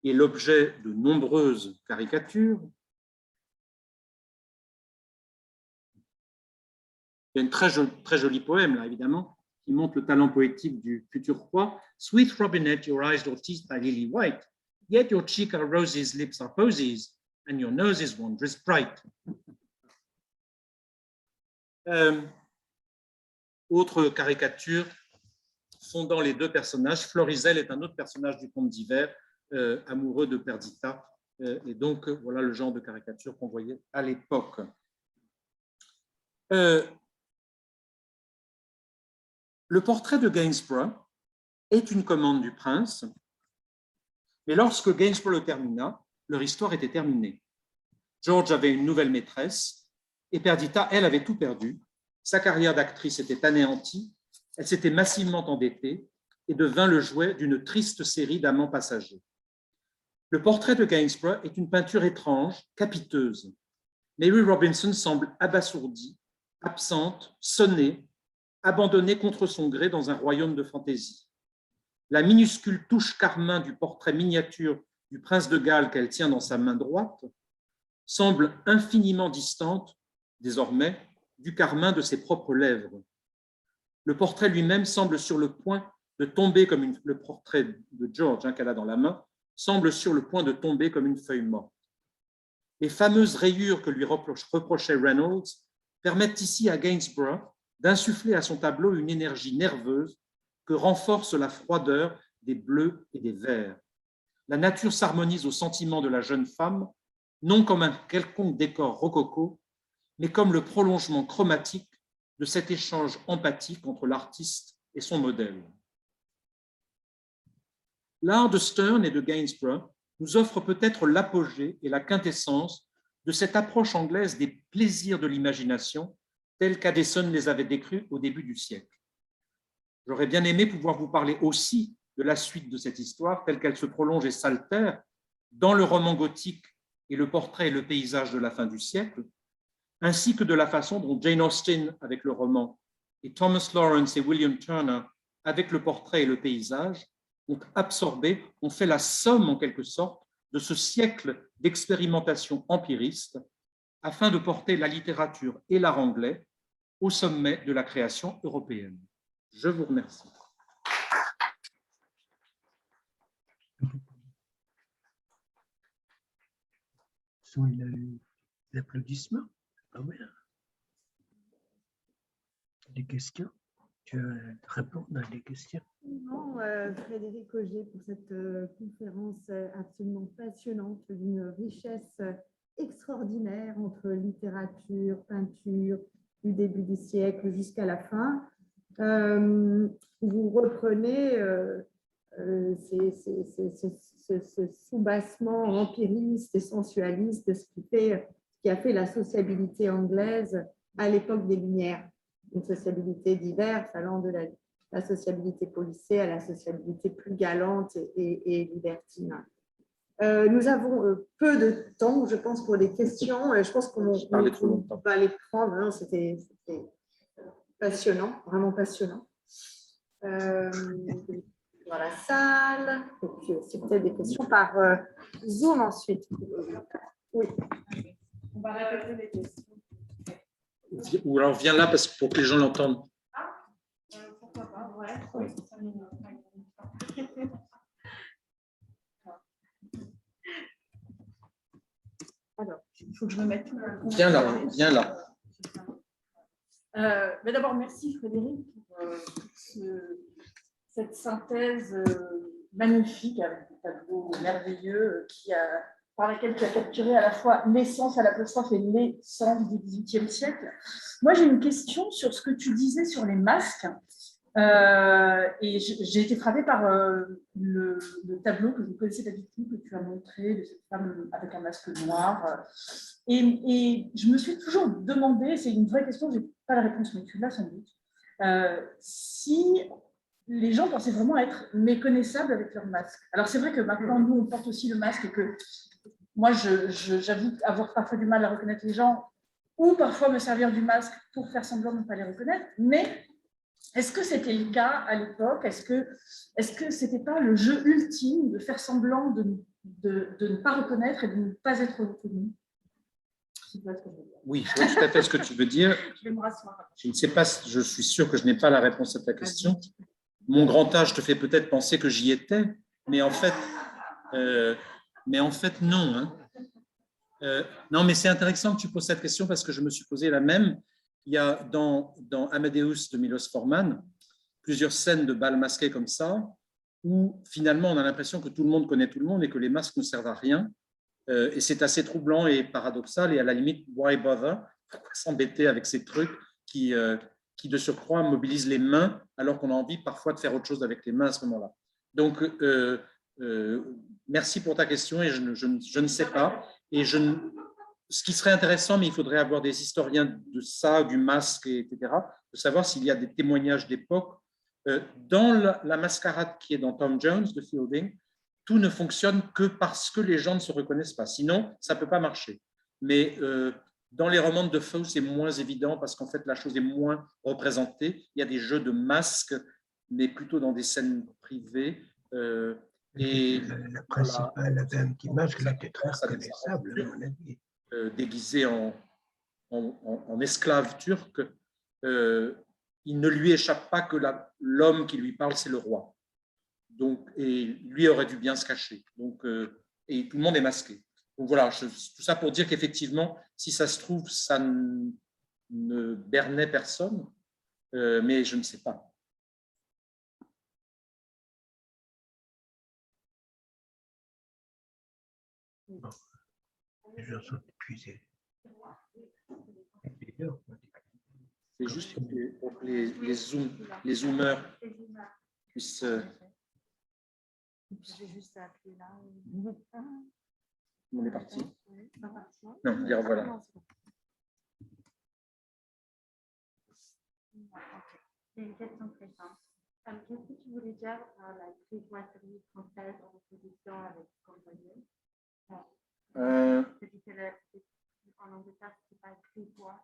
et l'objet de nombreuses caricatures, il y a une très jolie poème, là, évidemment, qui montre le talent poétique du futur roi. Sweet Robinette, your eyes are teased by lily white, yet your cheek are roses, lips are posies, and your nose is wondrous bright. Autre caricature fondant les deux personnages, Florizel est un autre personnage du conte d'hiver, amoureux de Perdita, et donc voilà le genre de caricature qu'on voyait à l'époque. Le portrait de Gainsborough est une commande du prince, mais lorsque Gainsborough le termina, leur histoire était terminée. George avait une nouvelle maîtresse et Perdita, elle, avait tout perdu. Sa carrière d'actrice était anéantie, elle s'était massivement endettée et devint le jouet d'une triste série d'amants passagers. Le portrait de Gainsborough est une peinture étrange, capiteuse. Mary Robinson semble abasourdie, absente, sonnée, abandonnée contre son gré dans un royaume de fantaisie. La minuscule touche carmin du portrait miniature du prince de Galles qu'elle tient dans sa main droite semble infiniment distante, désormais, du carmin de ses propres lèvres. Le portrait lui-même semble sur le point de tomber comme le portrait de George qu'elle a dans la main, semble sur le point de tomber comme une feuille morte. Les fameuses rayures que lui reprochait Reynolds permettent ici à Gainsborough d'insuffler à son tableau une énergie nerveuse que renforce la froideur des bleus et des verts. La nature s'harmonise aux sentiments de la jeune femme, non comme un quelconque décor rococo, mais comme le prolongement chromatique de cet échange empathique entre l'artiste et son modèle. L'art de Sterne et de Gainsborough nous offre peut-être l'apogée et la quintessence de cette approche anglaise des plaisirs de l'imagination tels qu'Addison les avait décrits au début du siècle. J'aurais bien aimé pouvoir vous parler aussi de la suite de cette histoire telle qu'elle se prolonge et s'altère dans le roman gothique et le portrait et le paysage de la fin du siècle, ainsi que de la façon dont Jane Austen avec le roman et Thomas Lawrence et William Turner avec le portrait et le paysage ont absorbé, ont fait la somme en quelque sorte de ce siècle d'expérimentation empiriste afin de porter la littérature et l'art anglais au sommet de la création européenne. Je vous remercie. Sont l'applaudissement. Ah ouais. Des questions? Tu veux répondre à des questions? Non, Frédéric Auger, pour cette conférence absolument passionnante, d'une richesse extraordinaire entre littérature, peinture, du début du siècle jusqu'à la fin. Vous reprenez ce soubassement empiriste et sensualiste de ce qui a fait la sociabilité anglaise à l'époque des Lumières. Une sociabilité diverse, allant de la sociabilité policée à la sociabilité plus galante et libertine. Nous avons peu de temps, je pense, pour les questions. Je pense qu'on va les prendre. Hein, c'était passionnant, vraiment passionnant. Dans la salle, et puis aussi peut-être des questions par Zoom ensuite. Oui. On va répéter les questions. Ou alors viens là parce que pour que les gens l'entendent. Pourquoi pas, ouais. Alors, il faut que je me mette. Viens là, viens là. Mais d'abord, merci Frédéric pour cette synthèse magnifique avec des tableaux merveilleux par laquelle tu as capturé à la fois l'essence à l'apostrophe et l'essence du XVIIIe siècle. Moi, j'ai une question sur ce que tu disais sur les masques. Et j'ai été frappée par le tableau que je connaissais pas du tout, que tu as montré de cette femme avec un masque noir. Et je me suis toujours demandé, c'est une vraie question, je n'ai pas la réponse, mais tu l'as sans doute, si les gens pensaient vraiment être méconnaissables avec leur masque. Alors c'est vrai que maintenant, nous, on porte aussi le masque et que moi, j'avoue avoir parfois du mal à reconnaître les gens ou parfois me servir du masque pour faire semblant de ne pas les reconnaître, mais est-ce que c'était le cas à l'époque? Est-ce que ce n'était pas le jeu ultime de faire semblant de ne pas reconnaître et de ne pas être reconnu? Oui, je vois tout à fait ce que tu veux dire. Je vais me rasseoir. Je ne sais pas, je suis sûr que je n'ai pas la réponse à ta question. Mon grand âge te fait peut-être penser que j'y étais, mais en fait non. Hein. Non, mais c'est intéressant que tu poses cette question parce que je me suis posé la même. Il y a dans Amadeus de Milos Forman plusieurs scènes de bal masqué comme ça, où finalement on a l'impression que tout le monde connaît tout le monde et que les masques ne servent à rien. Et c'est assez troublant et paradoxal, et à la limite, why bother? Pourquoi s'embêter avec ces trucs qui de surcroît mobilisent les mains, alors qu'on a envie parfois de faire autre chose avec les mains à ce moment-là. Donc, merci pour ta question, et je ne sais pas. Et ce qui serait intéressant, mais il faudrait avoir des historiens de ça, du masque, etc., de savoir s'il y a des témoignages d'époque. Dans la mascarade qui est dans Tom Jones de Fielding, tout ne fonctionne que parce que les gens ne se reconnaissent pas. Sinon, ça ne peut pas marcher. Mais dans les romans de Defoe, c'est moins évident parce qu'en fait, la chose est moins représentée. Il y a des jeux de masques, mais plutôt dans des scènes privées. Et la principale avait un petit masque là qui est très reconnaissable, à mon avis. Déguisé en esclave turc, il ne lui échappe pas que l'homme qui lui parle, c'est le roi. Donc, et lui aurait dû bien se cacher. Donc, et tout le monde est masqué. Donc voilà, tout ça pour dire qu'effectivement, si ça se trouve, ça ne bernait personne, mais je ne sais pas. Bon, les gens sont épuisés. C'est juste pour que les zoomers puissent... J'ai juste appelé là. On est parti. Non, dire voilà. C'est une question très simple. Qu'est-ce que tu voulais dire par la grivoiserie française en opposition avec Compagnie? En Angleterre, ce n'est pas grivois.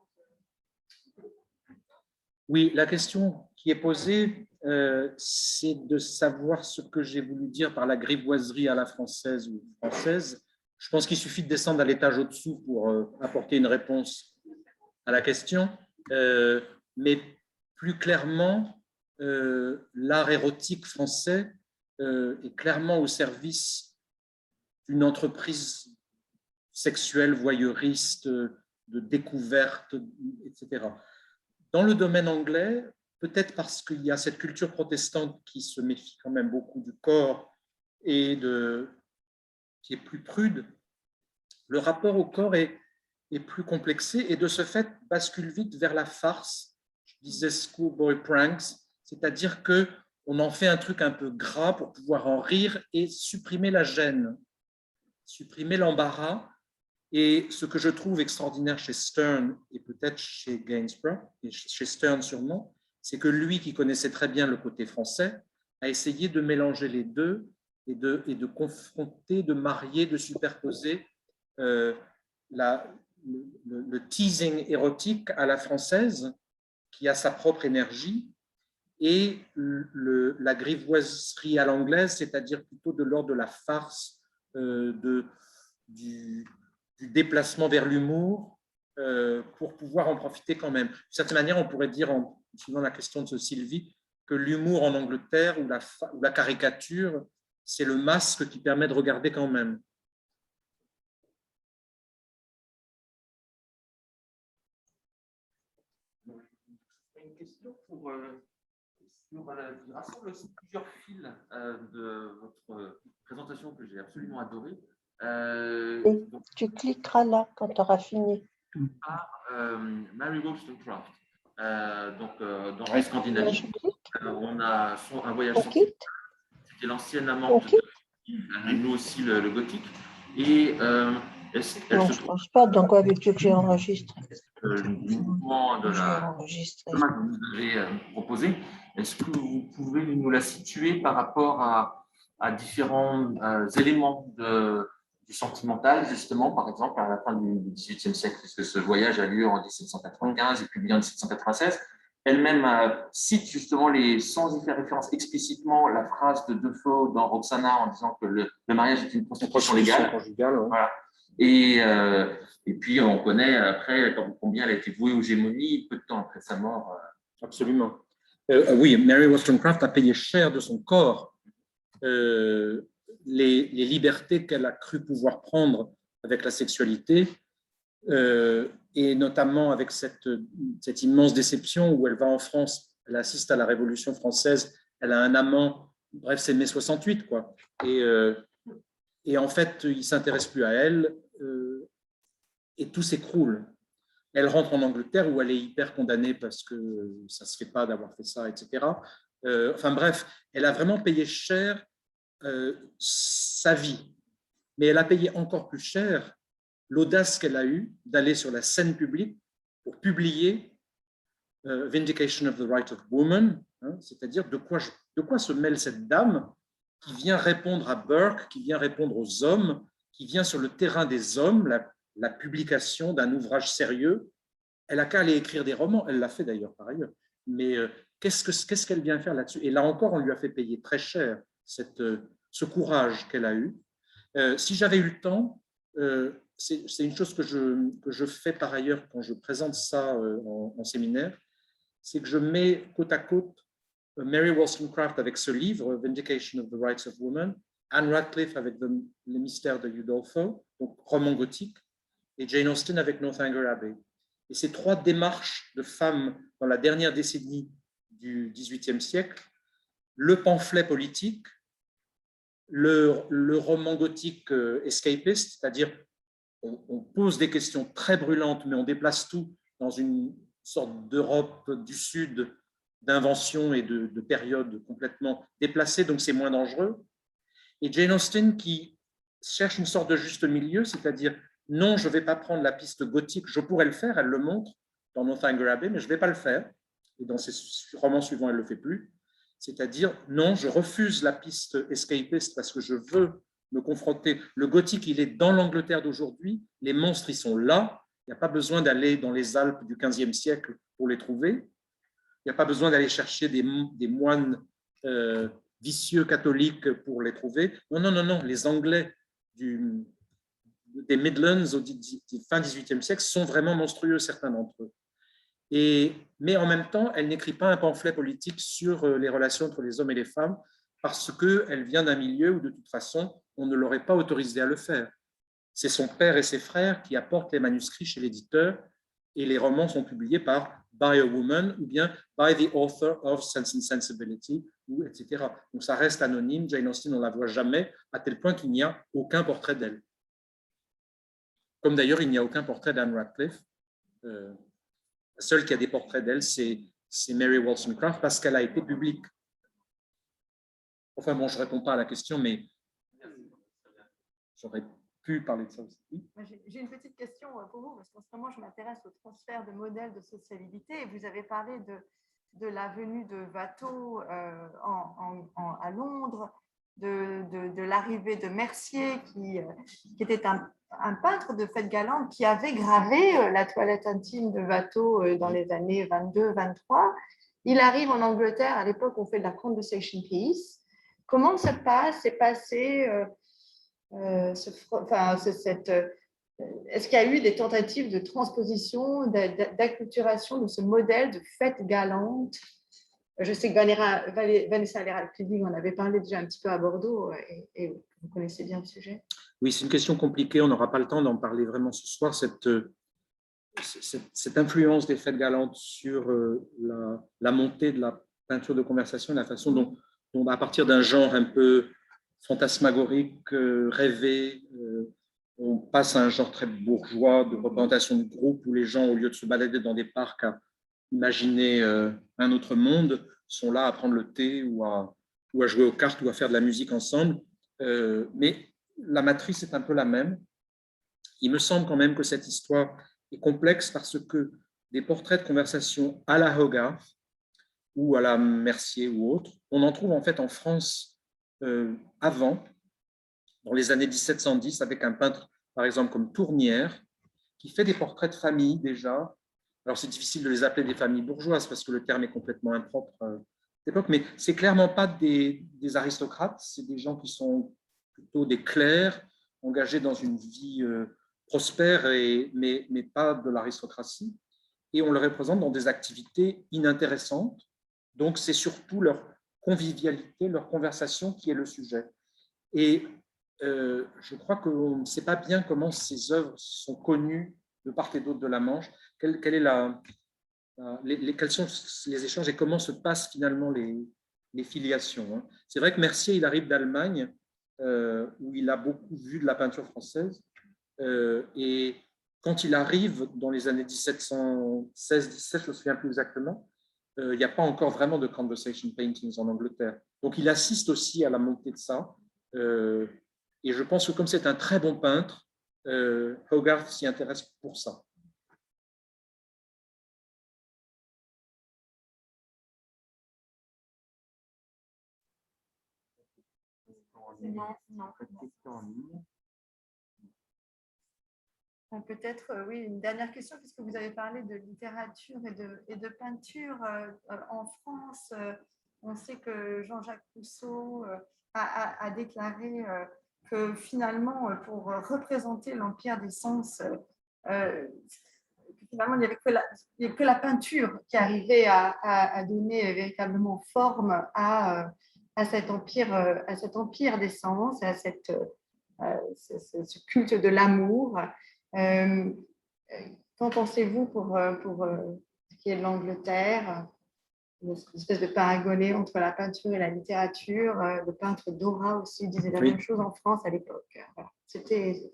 Oui, la question qui est posée, c'est de savoir ce que j'ai voulu dire par la grivoiserie à la française ou française. Je pense qu'il suffit de descendre à l'étage au-dessous pour apporter une réponse à la question. Mais plus clairement, l'art érotique français est clairement au service d'une entreprise sexuelle, voyeuriste, de découverte, etc. Dans le domaine anglais, peut-être parce qu'il y a cette culture protestante qui se méfie quand même beaucoup du corps et qui est plus prude, le rapport au corps est plus complexé et de ce fait bascule vite vers la farce. Je disais schoolboy pranks, c'est-à-dire qu'on en fait un truc un peu gras pour pouvoir en rire et supprimer la gêne, supprimer l'embarras. Et ce que je trouve extraordinaire chez Stern et peut-être chez Gainsborough, et chez Stern sûrement, c'est que lui, qui connaissait très bien le côté français, a essayé de mélanger les deux et de confronter, de marier, de superposer le teasing érotique à la française, qui a sa propre énergie, et la grivoiserie à l'anglaise, c'est-à-dire plutôt de l'ordre de la farce, du déplacement vers l'humour, pour pouvoir en profiter quand même. D'une certaine manière, on pourrait dire, en suivant la question de Sylvie, que l'humour en Angleterre ou la caricature, c'est le masque qui permet de regarder quand même. Une question qui rassemble aussi plusieurs fils de votre présentation que j'ai absolument adoré. Tu cliqueras là quand tu auras fini. Mary Wollstonecraft. Dans la Scandinavie, on a un voyage sans titre. C'était l'ancienne amante de nous aussi le gothique. Et non, je ne pense pas. Donc, quoi veux-tu que j'ai enregistré? Le mouvement de la que vous avez proposé, est-ce que vous pouvez nous la situer par rapport à différents éléments du sentimental, justement, par exemple, à la fin du XVIIIe siècle, puisque ce voyage a lieu en 1795 et publié en 1796. Elle-même cite justement, sans y faire référence explicitement, la phrase de Defoe dans Roxana en disant que le mariage est une prostitution légale. Conjugale, ouais. Voilà. Et puis, on connaît après combien elle a été vouée aux gémonies peu de temps après sa mort. Absolument. Oui, Mary Wollstonecraft a payé cher de son corps les libertés qu'elle a cru pouvoir prendre avec la sexualité, et notamment avec cette immense déception où elle va en France, elle assiste à la Révolution française, elle a un amant, bref, c'est mai 68, quoi. Et en fait, il ne s'intéresse plus à elle, et tout s'écroule. Elle rentre en Angleterre où elle est hyper condamnée parce que ça ne se fait pas d'avoir fait ça, etc. Enfin bref, elle a vraiment payé cher sa vie. Mais elle a payé encore plus cher l'audace qu'elle a eue d'aller sur la scène publique pour publier Vindication of the Right of Woman, hein, c'est-à-dire de quoi se mêle cette dame qui vient répondre à Burke, qui vient répondre aux hommes, qui vient sur le terrain des hommes, la publication d'un ouvrage sérieux. Elle n'a qu'à aller écrire des romans, elle l'a fait d'ailleurs par ailleurs, mais qu'est-ce qu'elle vient faire là-dessus? Et là encore, on lui a fait payer très cher ce courage qu'elle a eu. Si j'avais eu le temps, c'est une chose que je fais par ailleurs quand je présente ça en séminaire, c'est que je mets côte à côte Mary Wollstonecraft avec ce livre, Vindication of the Rights of Women, Anne Radcliffe avec Les Mystères de Udolpho, donc roman gothique, et Jane Austen avec Northanger Abbey. Et ces trois démarches de femmes dans la dernière décennie du XVIIIe siècle, le pamphlet politique, le roman gothique escapiste, c'est-à-dire on pose des questions très brûlantes, mais on déplace tout dans une sorte d'Europe du Sud, d'invention et de périodes complètement déplacées, donc c'est moins dangereux. Et Jane Austen qui cherche une sorte de juste milieu, c'est-à-dire non, je ne vais pas prendre la piste gothique, je pourrais le faire, elle le montre dans Northanger Abbey, mais je ne vais pas le faire. Et dans ses romans suivants, elle ne le fait plus. C'est-à-dire, non, je refuse la piste escapiste parce que je veux me confronter. Le gothique, il est dans l'Angleterre d'aujourd'hui, les monstres, ils sont là, il n'y a pas besoin d'aller dans les Alpes du XVe siècle pour les trouver. Il n'y a pas besoin d'aller chercher des moines vicieux catholiques pour les trouver. Non, non, non, non. Les Anglais des Midlands au fin XVIIIe siècle sont vraiment monstrueux, certains d'entre eux. Mais en même temps, elle n'écrit pas un pamphlet politique sur les relations entre les hommes et les femmes parce qu'elle vient d'un milieu où, de toute façon, on ne l'aurait pas autorisé à le faire. C'est son père et ses frères qui apportent les manuscrits chez l'éditeur et les romans sont publiés par By a Woman ou bien By the Author of Sense and Sensibility, etc. Donc ça reste anonyme. Jane Austen, on ne la voit jamais, à tel point qu'il n'y a aucun portrait d'elle. Comme d'ailleurs, il n'y a aucun portrait d'Anne Radcliffe. La seule qui a des portraits d'elle, c'est Mary Wollstonecraft parce qu'elle a été publique. Enfin bon, je ne réponds pas à la question, mais j'aurais pu parler de ça aussi. J'ai une petite question pour vous, parce qu'en ce moment, je m'intéresse au transfert de modèles de sociabilité. Et vous avez parlé de la venue de Watteau à Londres, de l'arrivée de Mercier, qui était un peintre de fête galante qui avait gravé la toilette intime de Watteau dans les années 22-23. Il arrive en Angleterre, à l'époque, on fait de la conversation piece. Comment ça passe? C'est passé est-ce qu'il y a eu des tentatives de transposition, d'acculturation de ce modèle de fête galante? Je sais que Vanessa Lerald-Kliving en avait parlé déjà un petit peu à Bordeaux et vous connaissez bien le sujet. Oui, c'est une question compliquée. On n'aura pas le temps d'en parler vraiment ce soir. Cette influence des fêtes galantes sur la montée de la peinture de conversation, la façon dont à partir d'un genre un peu fantasmagorique, rêvé, on passe à un genre très bourgeois de représentation de groupe où les gens, au lieu de se balader dans des parcs à imaginer un autre monde, sont là à prendre le thé ou à jouer aux cartes ou à faire de la musique ensemble. Mais la matrice est un peu la même. Il me semble quand même que cette histoire est complexe parce que des portraits de conversation à la Hogarth ou à la Mercier ou autre, on en trouve en fait en France avant, dans les années 1710, avec un peintre, par exemple, comme Tournière, qui fait des portraits de famille déjà. Alors, c'est difficile de les appeler des familles bourgeoises parce que le terme est complètement impropre à l'époque, mais c'est clairement pas des aristocrates, c'est des gens qui sont plutôt des clercs, engagés dans une vie prospère, mais pas de l'aristocratie. Et on le représente dans des activités inintéressantes. Donc, c'est surtout leur convivialité, leur conversation qui est le sujet. Et je crois qu'on ne sait pas bien comment ces œuvres sont connues de part et d'autre de la Manche, quels sont les échanges et comment se passent finalement les filiations. C'est vrai que Mercier, il arrive d'Allemagne, où il a beaucoup vu de la peinture française, et quand il arrive dans les années 1716-17, je ne me souviens plus exactement, il n'y a pas encore vraiment de conversation paintings en Angleterre. Donc, il assiste aussi à la montée de ça. Et je pense que comme c'est un très bon peintre, Hogarth s'y intéresse pour ça. Peut-être, oui, une dernière question, puisque vous avez parlé de littérature et de peinture en France. On sait que Jean-Jacques Rousseau a déclaré que finalement, pour représenter l'Empire des Sens, finalement, il n'y avait que la peinture qui arrivait à donner véritablement forme à cet empire des sens, à ce culte de l'amour. Qu'en pensez-vous pour ce qui est de l'Angleterre, une espèce de paragonée entre la peinture et la littérature? Le peintre Dora aussi disait la même chose en France à l'époque. Voilà. C'était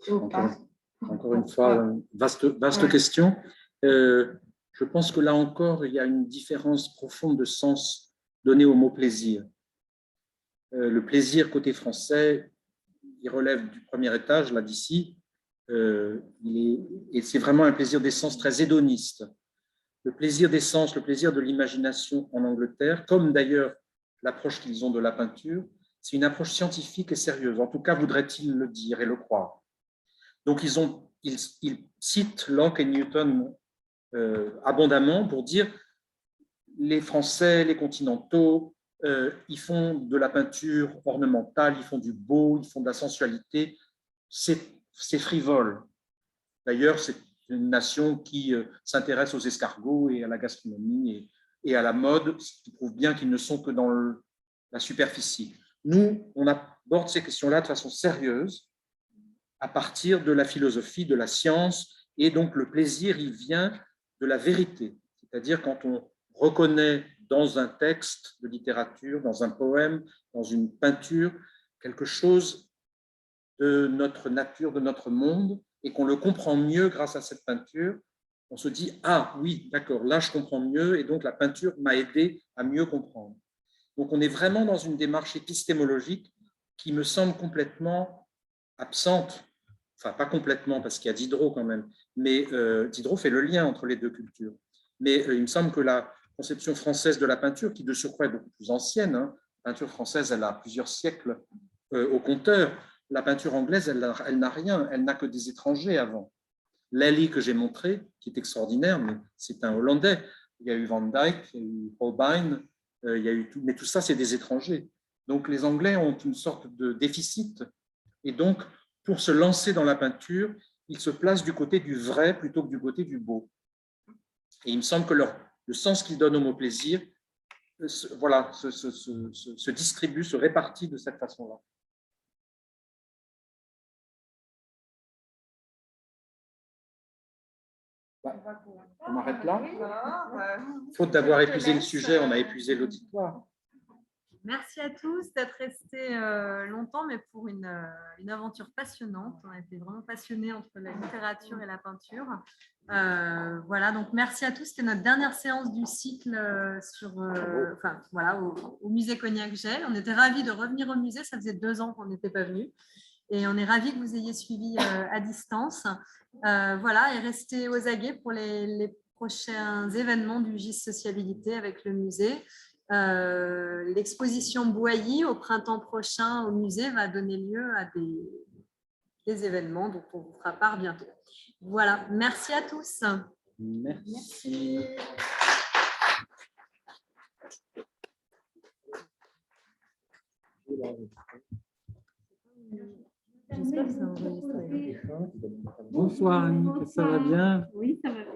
encore une fois, vaste question. Je pense que là encore, il y a une différence profonde de sens donné au mot plaisir. Le plaisir côté français, il relève du premier étage, là d'ici, et c'est vraiment un plaisir des sens très hédoniste. Le plaisir des sens, le plaisir de l'imagination en Angleterre, comme d'ailleurs l'approche qu'ils ont de la peinture, c'est une approche scientifique et sérieuse. En tout cas, voudraient-ils le dire et le croire. Donc, ils citent Locke et Newton abondamment pour dire les Français, les continentaux, ils font de la peinture ornementale, ils font du beau, ils font de la sensualité. C'est frivole. D'ailleurs, c'est une nation qui s'intéresse aux escargots et à la gastronomie et à la mode, ce qui prouve bien qu'ils ne sont que dans la superficie. Nous, on aborde ces questions-là de façon sérieuse à partir de la philosophie, de la science, et donc le plaisir, il vient de la vérité. C'est-à-dire quand on reconnaît dans un texte de littérature, dans un poème, dans une peinture, quelque chose de notre nature, de notre monde, et qu'on le comprend mieux grâce à cette peinture, on se dit « Ah oui, d'accord, là je comprends mieux, et donc la peinture m'a aidé à mieux comprendre ». Donc on est vraiment dans une démarche épistémologique qui me semble complètement absente, enfin pas complètement parce qu'il y a Diderot quand même, mais Diderot fait le lien entre les deux cultures. Mais il me semble que la conception française de la peinture, qui de surcroît est beaucoup plus ancienne, hein, la peinture française elle a plusieurs siècles au compteur, la peinture anglaise elle n'a rien, elle n'a que des étrangers avant. Lely que j'ai montré, qui est extraordinaire, mais c'est un Hollandais. Il y a eu Van Dyck, il y a eu Holbein, il y a eu tout, mais tout ça, c'est des étrangers. Donc, les Anglais ont une sorte de déficit. Et donc, pour se lancer dans la peinture, ils se placent du côté du vrai plutôt que du côté du beau. Et il me semble que le sens qu'ils donnent au mot plaisir voilà, se distribue, se répartit de cette façon-là. On m'arrête là. Faute d'avoir épuisé le sujet, on a épuisé l'auditoire. Merci à tous d'être restés longtemps, mais pour une aventure passionnante. On a été vraiment passionnés entre la littérature et la peinture. Voilà, donc merci à tous. C'était notre dernière séance du cycle au musée Cognac-Gel. On était ravis de revenir au musée. Ça faisait 2 ans qu'on n'était pas venus. Et on est ravis que vous ayez suivi à distance. Voilà, et restez aux aguets pour les prochains événements du GIS Sociabilité avec le musée. L'exposition Boilly au printemps prochain au musée va donner lieu à des événements dont on vous fera part bientôt. Voilà, merci à tous. Merci. J'espère que c'est enregistré. Bonsoir Annick, ça va bien? Oui, ça va bien.